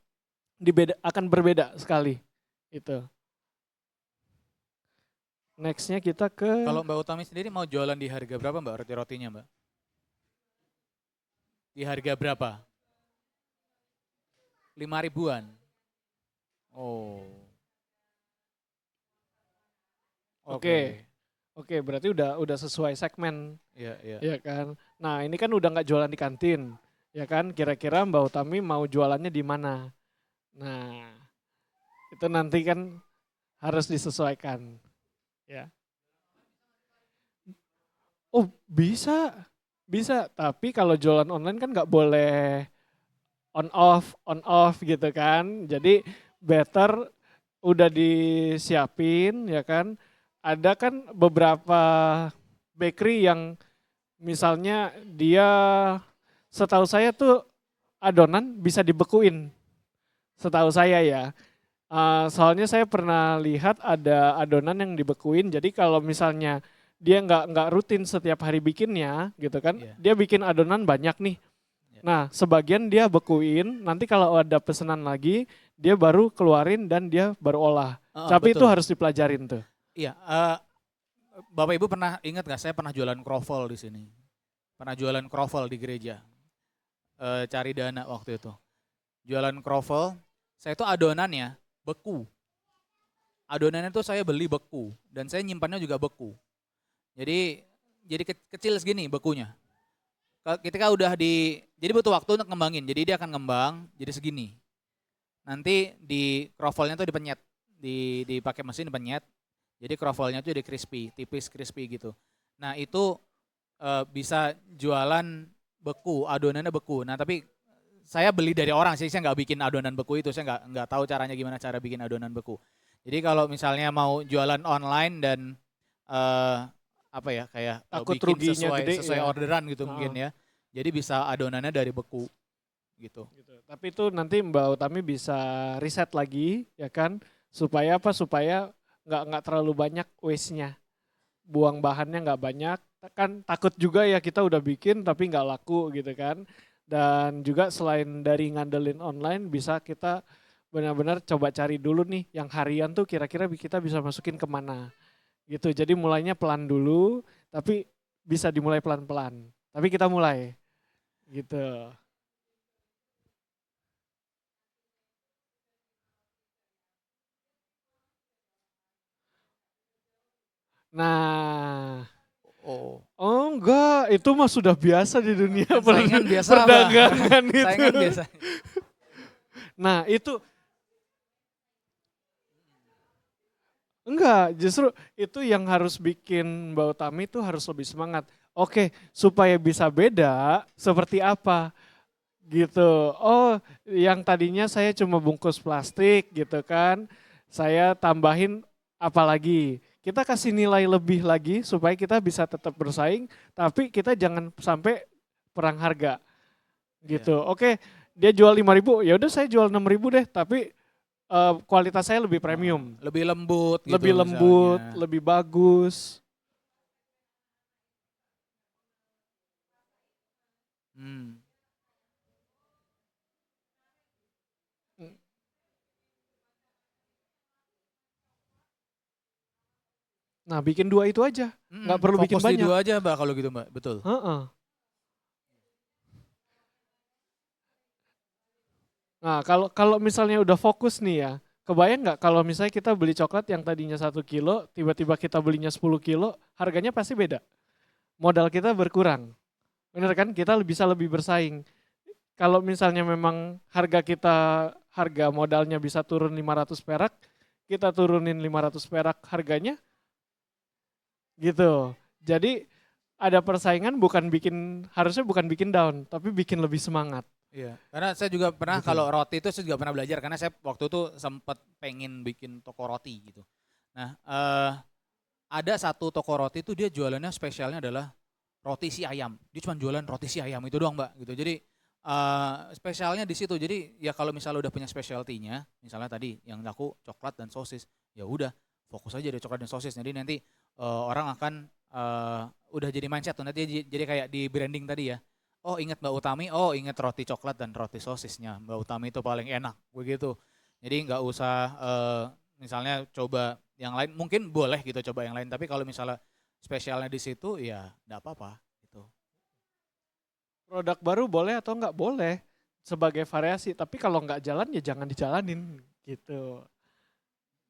akan berbeda sekali itu. Nextnya kita ke Kalau Mbak Utami sendiri mau jualan di harga berapa Mbak roti-rotinya Mbak? Di harga berapa? 5.000-an. Oh. Oke. Oke, berarti udah sesuai segmen, Iya, iya. ya kan. Nah ini kan udah nggak jualan di kantin, ya kan. Kira-kira Mbak Utami mau jualannya di mana? Nah itu nanti kan harus disesuaikan, ya. Oh bisa, bisa. Tapi kalau jualan online kan nggak boleh on off gitu kan. Jadi better udah disiapin, ya kan. Ada kan beberapa bakery yang misalnya dia setahu saya tuh adonan bisa dibekuin. Setahu saya ya. Soalnya saya pernah lihat ada adonan yang dibekuin. Jadi kalau misalnya dia nggak rutin setiap hari bikinnya gitu kan. Iya. Dia bikin adonan banyak nih. Iya. Nah, sebagian dia bekuin, nanti kalau ada pesanan lagi, dia baru keluarin dan dia baru olah. Tapi itu Betul. harus dipelajarin tuh. Iya, Bapak Ibu pernah ingat nggak saya pernah jualan kroffel di sini? Pernah jualan kroffel di gereja. Cari dana waktu itu. Jualan kroffel, saya itu adonannya beku. Adonannya tuh saya beli beku dan saya nyimpannya juga beku. Jadi kecil segini bekunya. Ketika udah jadi butuh waktu untuk ngembangin. Jadi dia akan ngembang jadi segini. Nanti di kroffelnya tuh dipenyet, dipakai mesin dipenyet. Jadi kroffelnya tuh jadi crispy, tipis crispy gitu. Nah itu bisa jualan beku, adonannya beku. Nah tapi saya beli dari orang sih, saya nggak bikin adonan beku itu, saya nggak tahu caranya gimana cara bikin adonan beku. Jadi kalau misalnya mau jualan online dan apa ya kayak Takut bikin ruginya gede sesuai ya. orderan gitu mungkin ya. Jadi bisa adonannya dari beku gitu. Tapi itu nanti Mbak Utami bisa riset lagi ya kan, supaya apa? Supaya nggak terlalu banyak waste-nya. Buang bahannya nggak banyak, kan takut juga ya kita udah bikin tapi nggak laku gitu kan. Dan juga selain dari ngandelin online bisa kita benar-benar coba cari dulu nih yang harian tuh kira-kira kita bisa masukin kemana gitu. Jadi mulainya pelan dulu tapi bisa dimulai pelan-pelan. Tapi kita mulai gitu. Nah, Oh. oh enggak, itu mah sudah biasa di dunia Saingan biasa perdagangan itu. Saingan biasa. Nah itu, enggak, justru itu yang harus bikin Mbak Utami itu harus lebih semangat. Oke, supaya bisa beda seperti apa gitu. Oh, yang tadinya saya cuma bungkus plastik gitu kan, saya tambahin apa lagi. Kita kasih nilai lebih lagi supaya kita bisa tetap bersaing, tapi kita jangan sampai perang harga gitu. Iya. Oke, dia jual 5.000, ya udah saya jual 6.000 deh, tapi kualitas saya lebih premium, Lebih lembut gitu lebih lembut, misalnya. lebih bagus. Hmm. Nah, bikin 2 itu aja, nggak perlu bikin Fokus di banyak. 2 aja Mbak kalau gitu Mbak, betul. Heeh. Nah, kalau misalnya udah fokus nih ya, kebayang nggak kalau misalnya kita beli coklat yang tadinya 1 kilo, tiba-tiba kita belinya 10 kilo, harganya pasti beda. Modal kita berkurang. Bener kan? Kita bisa lebih bersaing. Kalau misalnya memang harga modalnya bisa turun 500 perak, kita turunin 500 perak harganya, gitu. Jadi ada persaingan harusnya bukan bikin down, tapi bikin lebih semangat. Iya, karena saya juga pernah Gitu. kalau roti itu saya juga pernah belajar karena saya waktu itu sempat pengen bikin toko roti gitu. Nah, ada satu toko roti itu dia jualannya spesialnya adalah roti si ayam. Dia cuma jualan roti si ayam itu doang, Mbak, gitu. Jadi spesialnya di situ. Jadi ya kalau misalnya udah punya specialty-nya, misalnya tadi yang aku coklat dan sosis, ya udah fokus aja di coklat dan sosis. Jadi nanti orang akan udah jadi mindset tuh nanti jadi kayak di branding tadi ya. Oh ingat Mbak Utami, oh ingat roti coklat dan roti sosisnya. Mbak Utami itu paling enak, begitu. Jadi nggak usah misalnya coba yang lain, mungkin boleh gitu coba yang lain. Tapi kalau misalnya spesialnya di situ, ya nggak apa-apa gitu. Produk baru boleh atau nggak boleh sebagai variasi, tapi kalau nggak jalan ya jangan dijalanin gitu.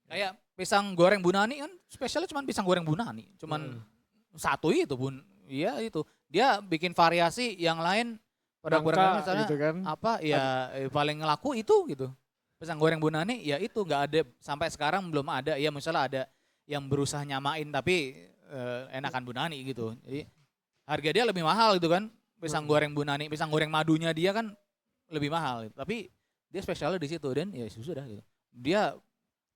Kayak pisang goreng Bunani kan spesialnya cuma pisang goreng Bunani, cuman Heeh. satu itu Bun. Iya itu. Dia bikin variasi yang lain produk-produk lain Nangka misalnya gitu kan. apa ya paling ngelaku itu gitu. Pisang goreng Bunani ya itu nggak ada sampai sekarang belum ada. Ya misalnya ada yang berusaha nyamain tapi enakan Bunani gitu. Jadi harga dia lebih mahal gitu kan. Pisang Heeh. goreng Bunani, pisang goreng madunya dia kan lebih mahal. Tapi dia spesialnya di situ dan ya sudah gitu. Dia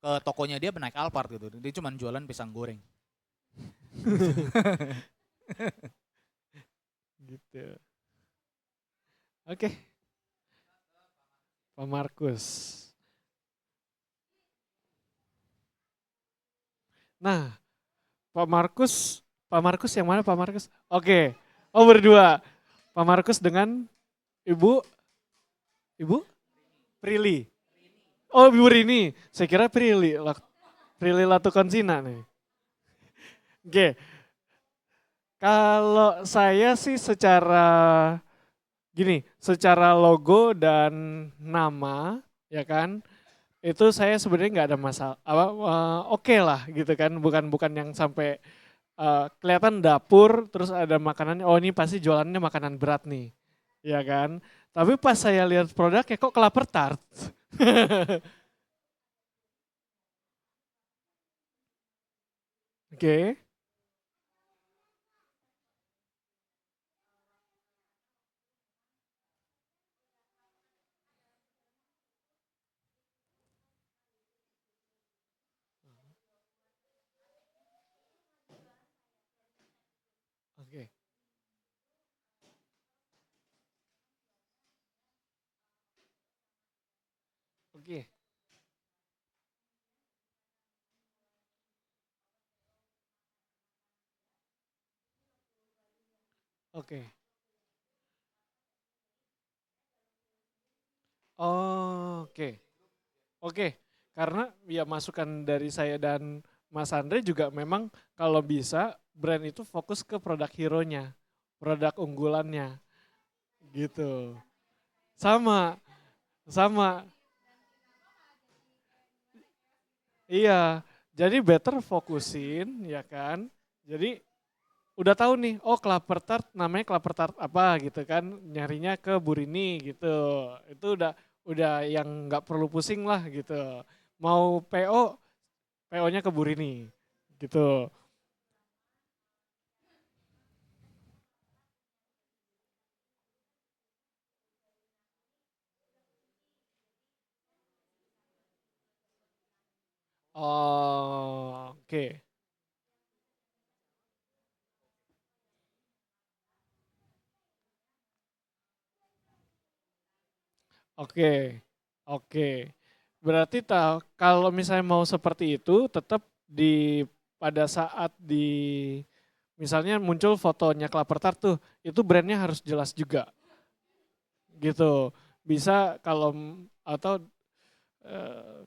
ke tokonya dia naik Alphard gitu. Dia cuma jualan pisang goreng. Gitu. Oke, Pak Markus. Nah, Pak Markus yang mana Pak Markus? Oke. Oh berdua. Pak Markus dengan Ibu Ibu Prilly. Oh Ibu Rini. Saya kira Prilly. Prilly Latukonsina nih. Oke. Kalau saya sih secara logo dan nama, ya kan, itu saya sebenarnya nggak ada masalah. Oke lah, gitu kan, bukan bukan yang sampai kelihatan dapur, terus ada makanannya. Oh ini pasti jualannya makanan berat nih, ya kan. Tapi pas saya lihat produknya kok kelapa tart. Oke, oke, oke, oke. Oh, oke. Oke, karena ya masukan dari saya dan Mas Andre juga memang kalau bisa brand itu fokus ke produk hero-nya, produk unggulannya gitu. Sama, sama. Iya, jadi better fokusin ya kan. Jadi udah tahu nih, oh Klaper Tart namanya Klaper Tart apa gitu kan, nyarinya ke Burini gitu. Itu udah yang nggak perlu pusing lah gitu. Mau PO, PO-nya ke Burini gitu. Oh, oke. Oke. Oke. Berarti kalau misalnya mau seperti itu tetap pada saat misalnya muncul fotonya Klaper Tart tuh, itu brandnya harus jelas juga gitu. Bisa kalau atau eh,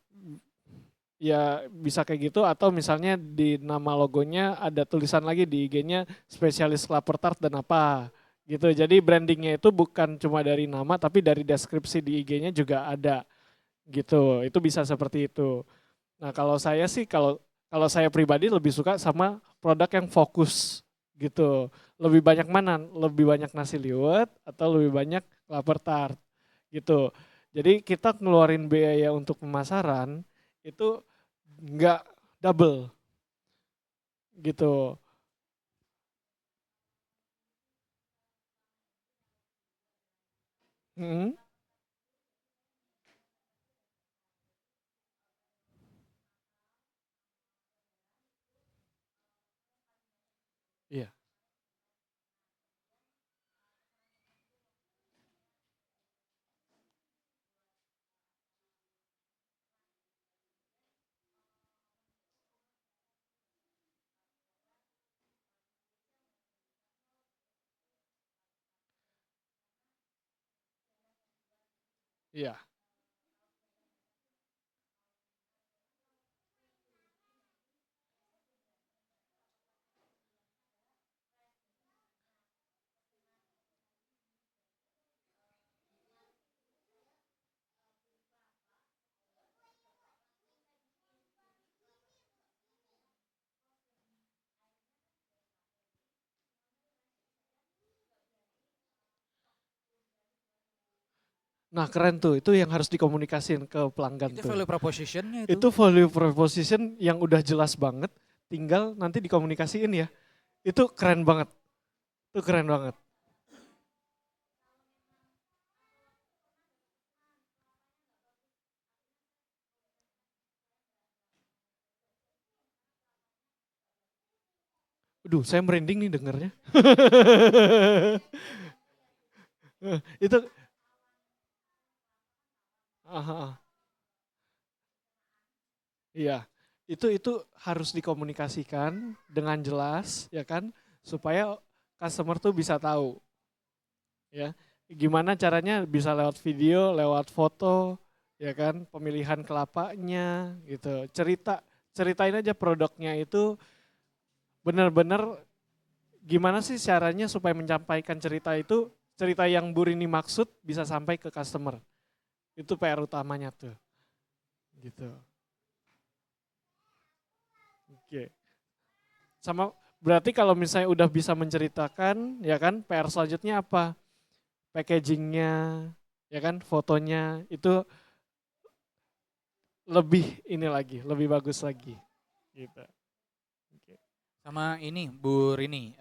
ya bisa kayak gitu atau misalnya di nama logonya ada tulisan lagi di IG-nya spesialis Klaper Tart dan apa gitu. Jadi brandingnya itu bukan cuma dari nama tapi dari deskripsi di IG-nya juga ada gitu. Itu bisa seperti itu. Nah kalau saya sih kalau kalau saya pribadi lebih suka sama produk yang fokus gitu. Lebih banyak mana? Lebih banyak nasi liwet atau lebih banyak Klaper Tart gitu. Jadi kita ngeluarin biaya untuk pemasaran itu nggak double gitu. Mm-mm. Iya. Nah keren tuh, itu yang harus dikomunikasiin ke pelanggan Itu tuh. value propositionnya itu. Itu value proposition yang udah jelas banget, tinggal nanti dikomunikasiin ya. Itu keren banget, itu keren banget. Aduh, saya merinding nih dengernya. Itu, ah, iya, itu harus dikomunikasikan dengan jelas, ya kan, supaya customer tuh bisa tahu, ya, gimana caranya bisa lewat video, lewat foto, ya kan, pemilihan kelapanya, gitu, ceritain aja produknya itu benar-benar gimana sih caranya supaya menyampaikan cerita itu, cerita yang Bu Rini maksud bisa sampai ke customer, itu PR utamanya tuh, gitu. Oke. Sama berarti kalau misalnya udah bisa menceritakan, ya kan, PR selanjutnya apa? Packagingnya, ya kan, fotonya itu lebih ini lagi, lebih bagus lagi, gitu. Oke. Sama ini Bu Rini,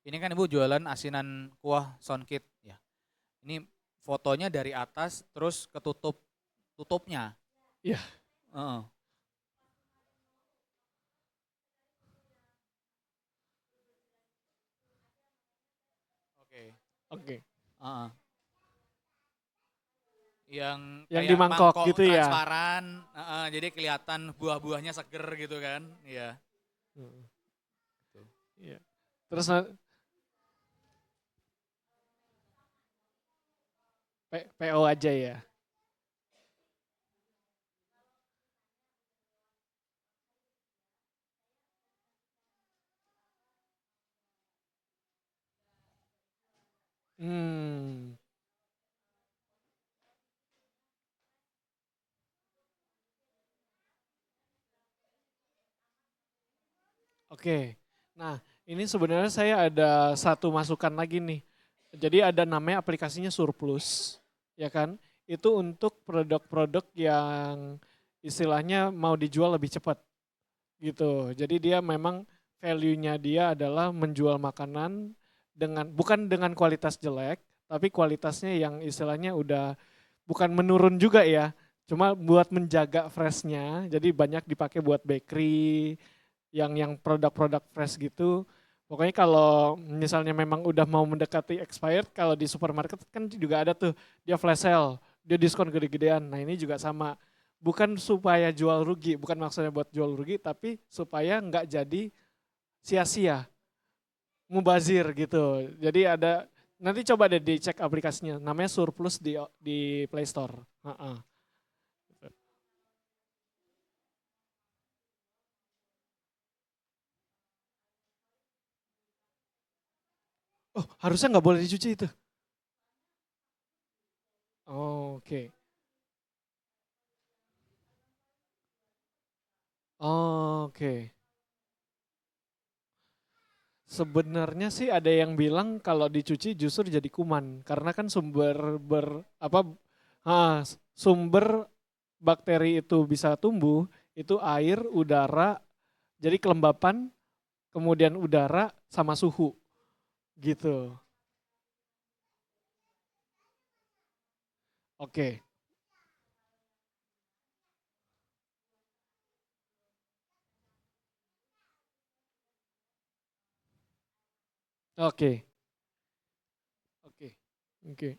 ini kan Ibu jualan asinan kuah Soundkit ya. Ini fotonya dari atas terus ketutup tutupnya. Iya. Heeh. Oke. Oke. Heeh. Yang Yang di kayak mangkok mangkok gitu ya. transparan, jadi kelihatan buah-buahnya seger gitu kan. Iya. Hmm. Tuh. Iya. Terus PO aja ya. Hmm. Oke. Nah, ini sebenarnya saya ada satu masukan lagi nih. Jadi ada namanya aplikasinya Surplus, ya kan? Itu untuk produk-produk yang istilahnya mau dijual lebih cepat gitu. Jadi dia memang value-nya dia adalah menjual makanan dengan bukan dengan kualitas jelek, tapi kualitasnya yang istilahnya udah bukan menurun juga ya. Cuma buat menjaga freshnya, jadi banyak dipakai buat bakery, yang produk-produk fresh gitu. Pokoknya kalau misalnya memang udah mau mendekati expired, kalau di supermarket kan juga ada tuh dia flash sale, dia diskon gede-gedean. Nah ini juga sama, bukan supaya jual rugi, bukan maksudnya buat jual rugi, tapi supaya nggak jadi sia-sia, mubazir gitu. Jadi ada, nanti coba deh dicek aplikasinya, namanya Surplus di Play Store. Heeh. Oh harusnya nggak boleh dicuci itu. Oh, oke. Oh, oke. Sebenarnya sih ada yang bilang kalau dicuci justru jadi kuman karena kan sumber bakteri itu bisa tumbuh itu air, udara, jadi kelembapan, kemudian udara sama suhu gitu. Oke. Oke. Oke. Oke.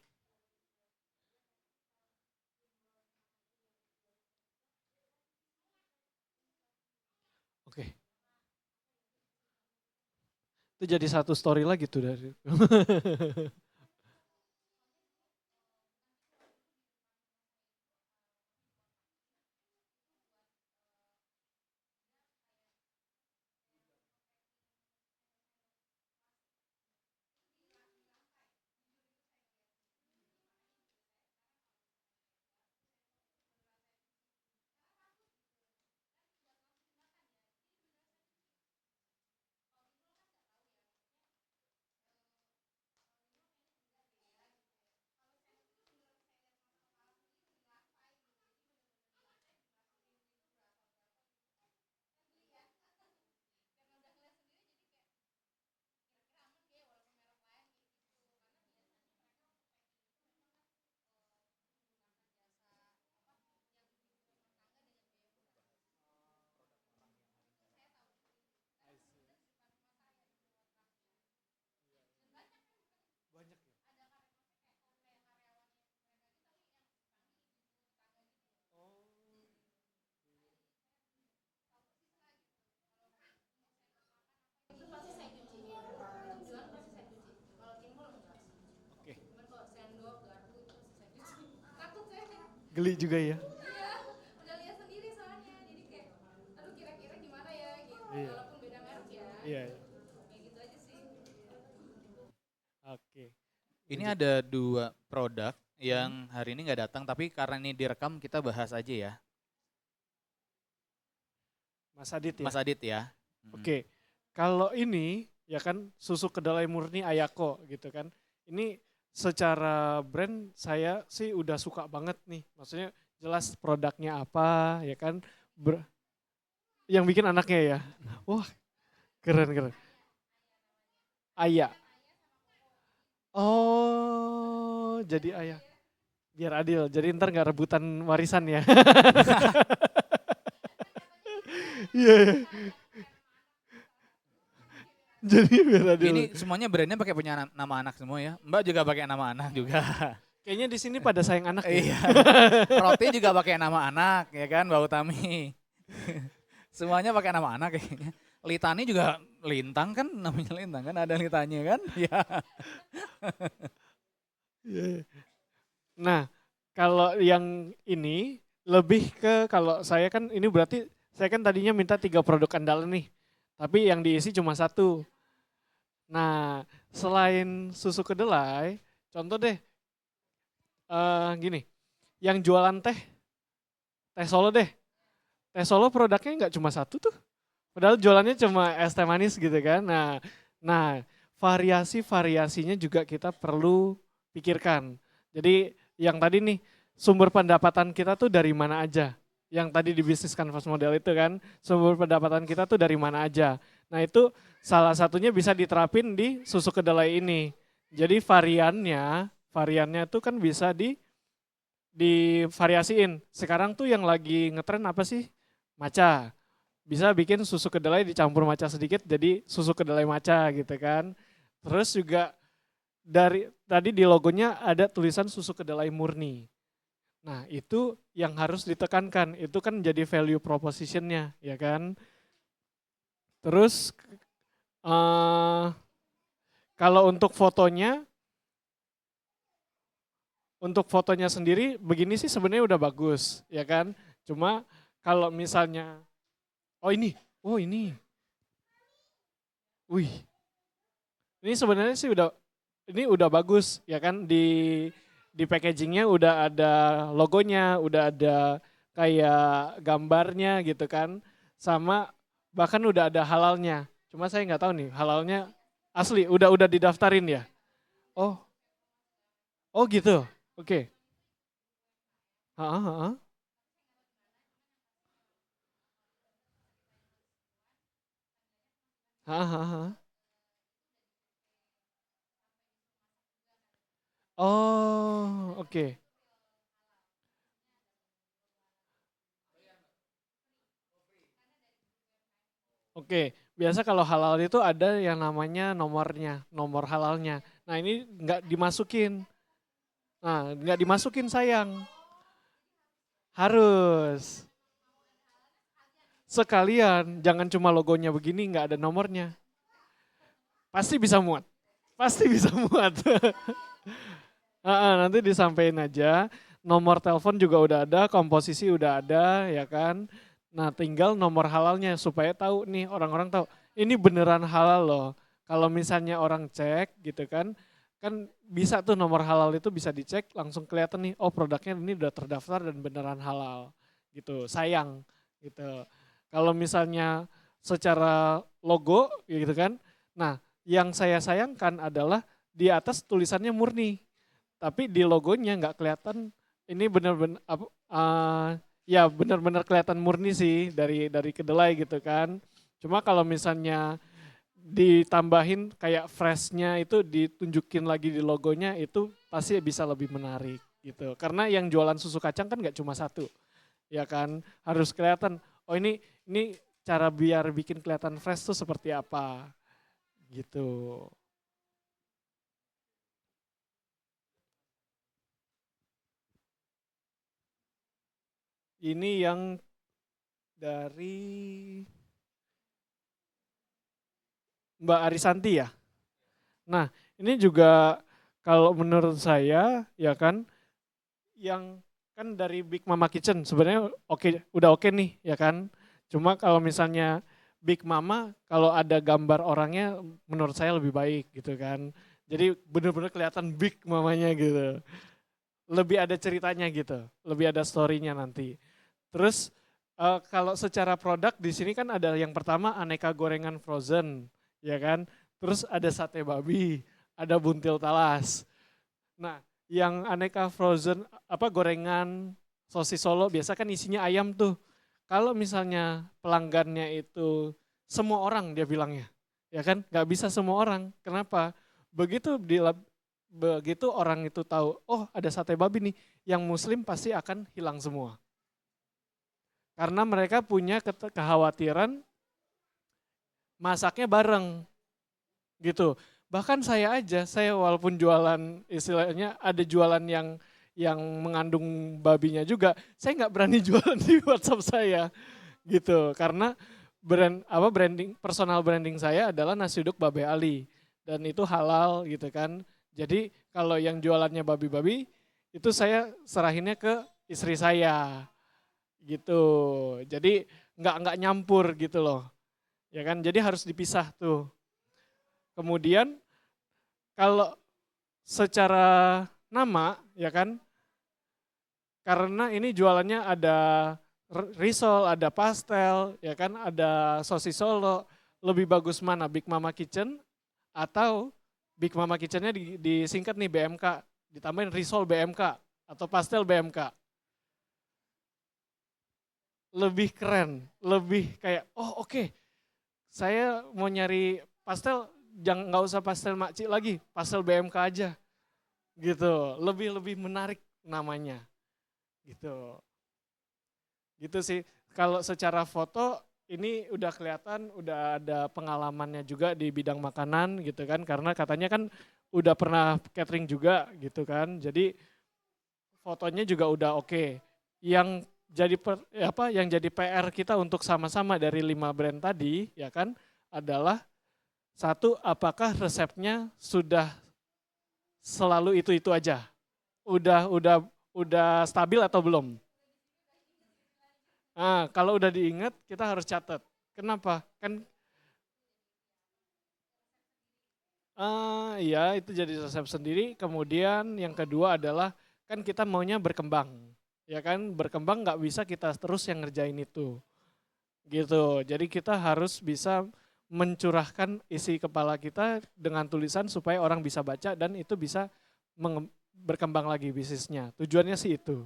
Oke. Itu jadi satu story lagi tuh dari. Geli juga ya. Udah lihat sendiri soalnya, jadi kayak aduh kira-kira gimana ya gitu, Iya. walaupun beda merek ya, Iya. kayak gitu aja sih. Oke. Ini Lanjut. ada 2 produk yang hari ini nggak datang, tapi karena ini direkam kita bahas aja ya. Mas Adit ya. Mas Adit ya. Oke. Kalau ini ya kan susu kedelai murni Ayako gitu kan. Ini secara brand saya sih udah suka banget nih. Maksudnya jelas produknya apa ya kan. Yang bikin anaknya ya. Wah, keren. Ayah. Oh, jadi ayah. Biar adil. Jadi ntar nggak rebutan warisan ya. Iya. Jadi biar adil. Ini semuanya brandnya pakai punya nama anak semua ya. Mbak juga pakai nama anak juga. Kayaknya di sini pada sayang anak ya. Iya. Roti juga pakai nama anak ya kan, Mbak Utami. Semuanya pakai nama anak kayaknya. Litani juga Lintang kan, namanya Lintang kan, ada Litanya kan. Ya. Iya. Nah, kalau yang ini lebih ke kalau saya kan ini berarti saya kan tadinya minta 3 produk andalan nih. Tapi yang diisi cuma 1. Nah, selain susu kedelai, contoh deh gini, yang jualan teh Solo deh. Teh Solo produknya nggak cuma 1 tuh. Padahal jualannya cuma es teh manis gitu kan. Nah, variasi-variasinya juga kita perlu pikirkan. Jadi yang tadi nih sumber pendapatan kita tuh dari mana aja. Yang tadi di bisnis canvas model itu kan, sumber pendapatan kita tuh dari mana aja. Nah itu salah satunya bisa diterapin di susu kedelai ini. Jadi variannya tuh kan bisa divariasiin. Sekarang tuh yang lagi ngetren apa sih? Matcha. Bisa bikin susu kedelai dicampur matcha sedikit jadi susu kedelai matcha gitu kan. Terus juga dari tadi di logonya ada tulisan susu kedelai murni. Nah itu yang harus ditekankan, itu kan jadi value propositionnya ya kan. Terus kalau untuk fotonya sendiri begini sih sebenarnya udah bagus ya kan. Cuma kalau misalnya, oh ini, wih, ini sebenarnya sih udah bagus ya kan di packagingnya udah ada logonya, udah ada kayak gambarnya gitu kan, sama bahkan udah ada halalnya. Cuma saya nggak tahu nih halalnya asli udah didaftarin ya. Oh, oh gitu, oke. Ha. Ha. Oh, oke. Oke, biasa kalau halal itu ada yang namanya nomornya, nomor halalnya. Nah ini nggak dimasukin. Nah nggak dimasukin sayang. Harus. Sekalian, jangan cuma logonya begini nggak ada nomornya. Pasti bisa muat. Pasti bisa muat. Nanti disampaikan aja. Nomor telepon juga udah ada, komposisi udah ada ya kan. Nah tinggal nomor halalnya supaya tahu nih orang-orang tahu ini beneran halal loh. Kalau misalnya orang cek gitu kan bisa tuh nomor halal itu bisa dicek langsung kelihatan nih oh produknya ini udah terdaftar dan beneran halal gitu. Sayang gitu. Kalau misalnya secara logo gitu kan. Nah yang saya sayangkan adalah di atas tulisannya murni. Tapi di logonya nggak kelihatan ini benar-benar ya benar-benar kelihatan murni sih dari kedelai gitu kan. Cuma kalau misalnya ditambahin kayak freshnya itu ditunjukin lagi di logonya itu pasti bisa lebih menarik gitu. Karena yang jualan susu kacang kan nggak cuma 1, ya kan harus kelihatan. Oh ini cara biar bikin kelihatan fresh tuh seperti apa gitu. Ini yang dari Mbak Arisanti ya. Nah, ini juga kalau menurut saya ya kan yang kan dari Big Mama Kitchen sebenarnya udah oke nih ya kan. Cuma kalau misalnya Big Mama kalau ada gambar orangnya menurut saya lebih baik gitu kan. Jadi bener-bener kelihatan Big Mamanya gitu. Lebih ada ceritanya gitu, lebih ada story-nya nanti. Terus kalau secara produk di sini kan ada yang pertama aneka gorengan frozen, ya kan. Terus ada sate babi, ada buntil talas. Nah, yang aneka frozen apa gorengan sosis Solo biasa kan isinya ayam tuh. Kalau misalnya pelanggannya itu semua orang dia bilangnya, ya kan? Nggak bisa semua orang. Kenapa? Begitu begitu orang itu tahu, oh ada sate babi nih, yang muslim pasti akan hilang semua. Karena mereka punya kekhawatiran masaknya bareng gitu. Bahkan saya aja, saya walaupun jualan istilahnya ada jualan yang mengandung babinya juga, saya nggak berani jualan di WhatsApp saya gitu. Karena branding personal branding saya adalah nasi uduk Babe Ali dan itu halal gitu kan. Jadi kalau yang jualannya babi-babi itu saya serahinnya ke istri saya gitu. Jadi nggak nyampur gitu loh. Ya kan, jadi harus dipisah tuh. Kemudian kalau secara nama ya kan, karena ini jualannya ada risol, ada pastel, ya kan, ada sosis Solo. Lebih bagus mana, Big Mama Kitchen atau Big Mama Kitchennya disingkat nih BMK, ditambahin risol BMK atau pastel BMK. Lebih keren, lebih kayak, oh oke, saya mau nyari pastel, jangan nggak usah pastel makcik lagi, pastel BMK aja, gitu. Lebih menarik namanya, gitu. Gitu sih. Kalau secara foto ini udah kelihatan, udah ada pengalamannya juga di bidang makanan, gitu kan? Karena katanya kan udah pernah catering juga, gitu kan? Jadi fotonya juga udah oke. Yang yang jadi PR kita untuk sama-sama dari 5 brand tadi, ya kan, adalah satu, apakah resepnya sudah selalu itu aja? Udah stabil atau belum? Nah, kalau udah diingat kita harus catat. Kenapa? Kan iya itu jadi resep sendiri. Kemudian yang kedua adalah kan kita maunya berkembang. Ya kan, berkembang nggak bisa kita terus yang ngerjain itu. Gitu. Jadi kita harus bisa mencurahkan isi kepala kita dengan tulisan supaya orang bisa baca dan itu bisa berkembang lagi bisnisnya. Tujuannya sih itu.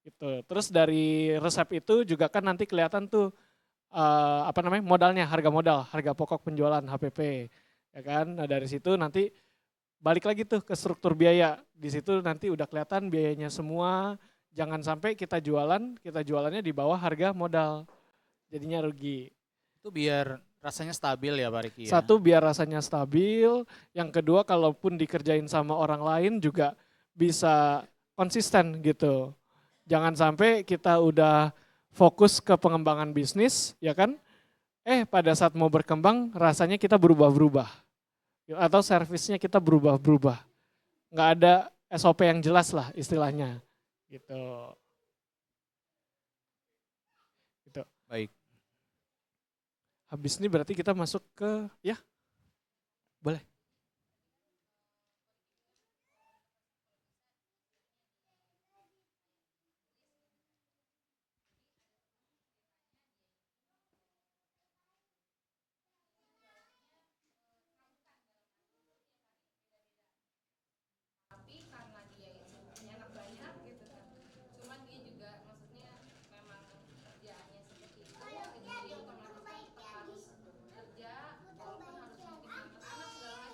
Gitu. Terus dari resep itu juga kan nanti kelihatan tuh modalnya, harga modal, harga pokok penjualan HPP. Ya kan? Nah, dari situ nanti balik lagi tuh ke struktur biaya. Di situ nanti udah kelihatan biayanya semua. Jangan sampai kita jualannya di bawah harga modal. Jadinya rugi. Itu biar rasanya stabil ya Pak Riki ya. Satu biar rasanya stabil, yang kedua kalaupun dikerjain sama orang lain juga bisa konsisten gitu. Jangan sampai kita udah fokus ke pengembangan bisnis, ya kan? Pada saat mau berkembang rasanya kita berubah-berubah. Atau servisnya kita berubah-berubah. Nggak ada SOP yang jelas lah istilahnya. Gitu. Gitu. Baik. Habis ini berarti kita masuk ke, ya boleh. tapi karena dia itu punya anak banyak gitu kan, cuman dia juga maksudnya memang kerjaannya seperti itu, jadi dia otomatis kan tetap harus kerja walaupun harus meeting dengan anak segala macam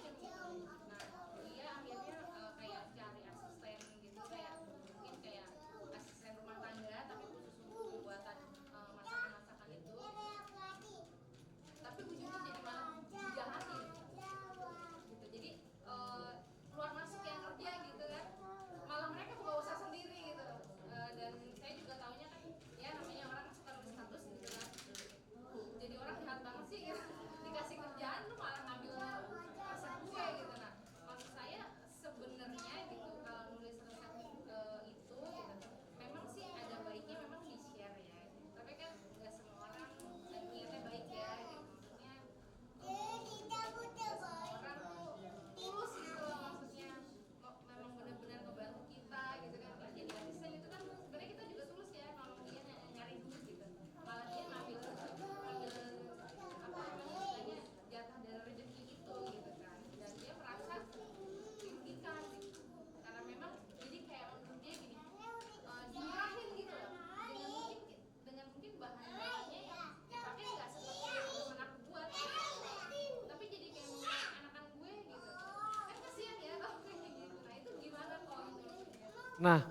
Nah,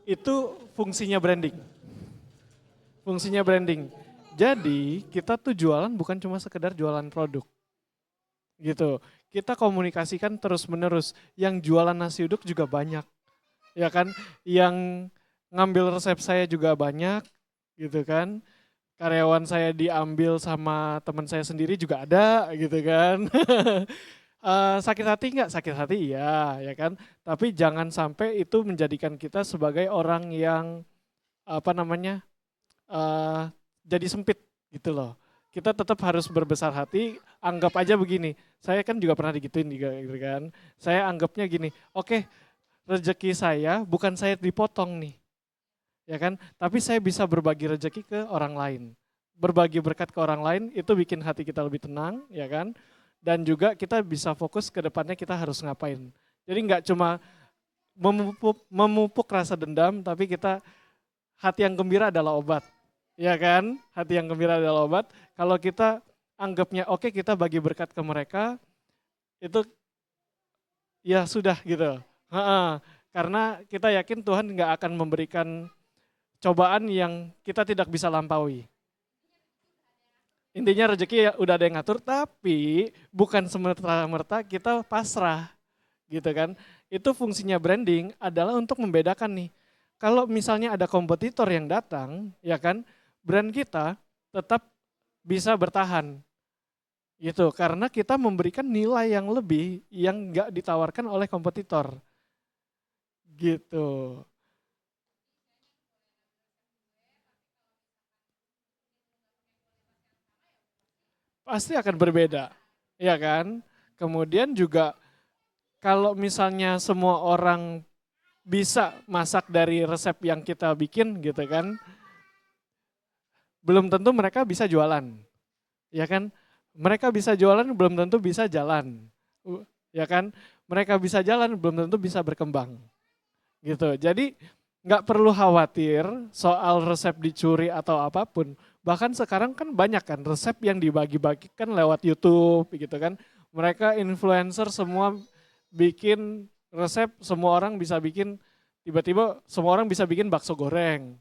itu fungsinya branding. Fungsinya branding. Jadi kita tuh jualan bukan cuma sekedar jualan produk. Gitu. Kita komunikasikan terus-menerus. Yang jualan nasi uduk juga banyak. Ya kan? Yang ngambil resep saya juga banyak. Gitu kan? Karyawan saya diambil sama teman saya sendiri juga ada gitu kan. Sakit hati nggak? Sakit hati iya ya kan. Tapi jangan sampai itu menjadikan kita sebagai orang yang apa namanya jadi sempit gitu loh. Kita tetap harus berbesar hati. Anggap aja begini. Saya kan juga pernah digituin juga gitu kan. Saya anggapnya gini. Oke, rezeki saya bukan saya dipotong nih. Ya kan? Tapi saya bisa berbagi rezeki ke orang lain. Berbagi berkat ke orang lain itu bikin hati kita lebih tenang, ya kan? Dan juga kita bisa fokus ke depannya kita harus ngapain. Jadi nggak cuma memupuk rasa dendam, tapi kita hati yang gembira adalah obat. Ya kan? Hati yang gembira adalah obat. Kalau kita anggapnya oke kita bagi berkat ke mereka, itu ya sudah gitu. Karena kita yakin Tuhan nggak akan memberikan cobaan yang kita tidak bisa lampaui. Intinya rezeki ya udah ada yang ngatur, tapi bukan semerta-merta kita pasrah gitu kan. Itu fungsinya branding adalah untuk membedakan nih. Kalau misalnya ada kompetitor yang datang, ya kan, brand kita tetap bisa bertahan. Gitu, karena kita memberikan nilai yang lebih yang nggak ditawarkan oleh kompetitor. Gitu. Pasti akan berbeda, ya kan? Kemudian juga kalau misalnya semua orang bisa masak dari resep yang kita bikin gitu kan, belum tentu mereka bisa jualan, ya kan? Mereka bisa jualan belum tentu bisa jalan, ya kan? Mereka bisa jalan belum tentu bisa berkembang, gitu. Jadi nggak perlu khawatir soal resep dicuri atau apapun. Bahkan sekarang kan banyak kan resep yang dibagi-bagikan lewat YouTube gitu kan. Mereka influencer semua bikin resep, semua orang bisa bikin, tiba-tiba semua orang bisa bikin bakso goreng.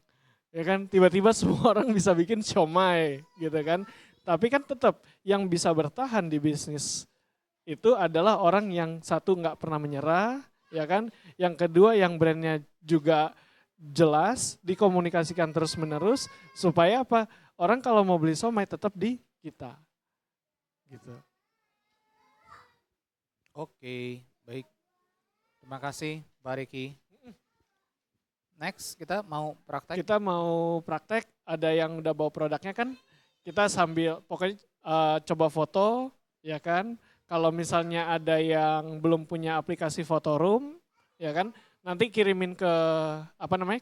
Ya kan, tiba-tiba semua orang bisa bikin siomay gitu kan. Tapi kan tetap yang bisa bertahan di bisnis itu adalah orang yang satu nggak pernah menyerah, ya kan. Yang kedua yang brandnya juga jelas, dikomunikasikan terus-menerus supaya apa? Orang kalau mau beli somai tetap di kita. Gitu. Oke, baik. Terima kasih Pak Riki. Next, kita mau praktek. Kita mau praktek, ada yang udah bawa produknya kan, kita sambil pokoknya coba foto, ya kan. Kalau misalnya ada yang belum punya aplikasi Photoroom, ya kan, nanti kirimin ke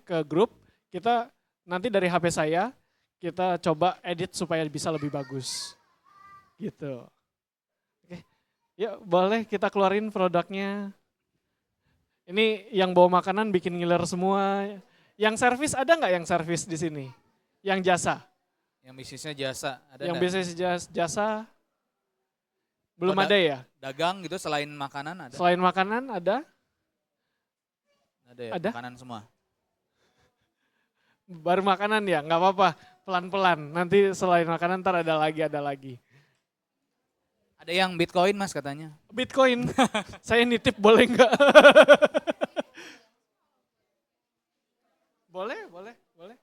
ke grup. Kita nanti dari HP saya kita coba edit supaya bisa lebih bagus. Gitu. Oke. Yuk, boleh kita keluarin produknya. Ini yang bawa makanan bikin ngiler semua. Yang servis ada nggak yang servis di sini? Yang jasa? Yang bisnisnya jasa, ada Yang nggak? bisnis jasa? Belum Oh, ada ya? Dagang gitu selain makanan ada? Selain makanan ada? Ada ya, Ada? makanan semua. Baru makanan ya, nggak apa-apa. Pelan-pelan, nanti selain makanan ntar ada lagi. Ada yang Bitcoin Mas katanya. Bitcoin, saya nitip boleh nggak? boleh.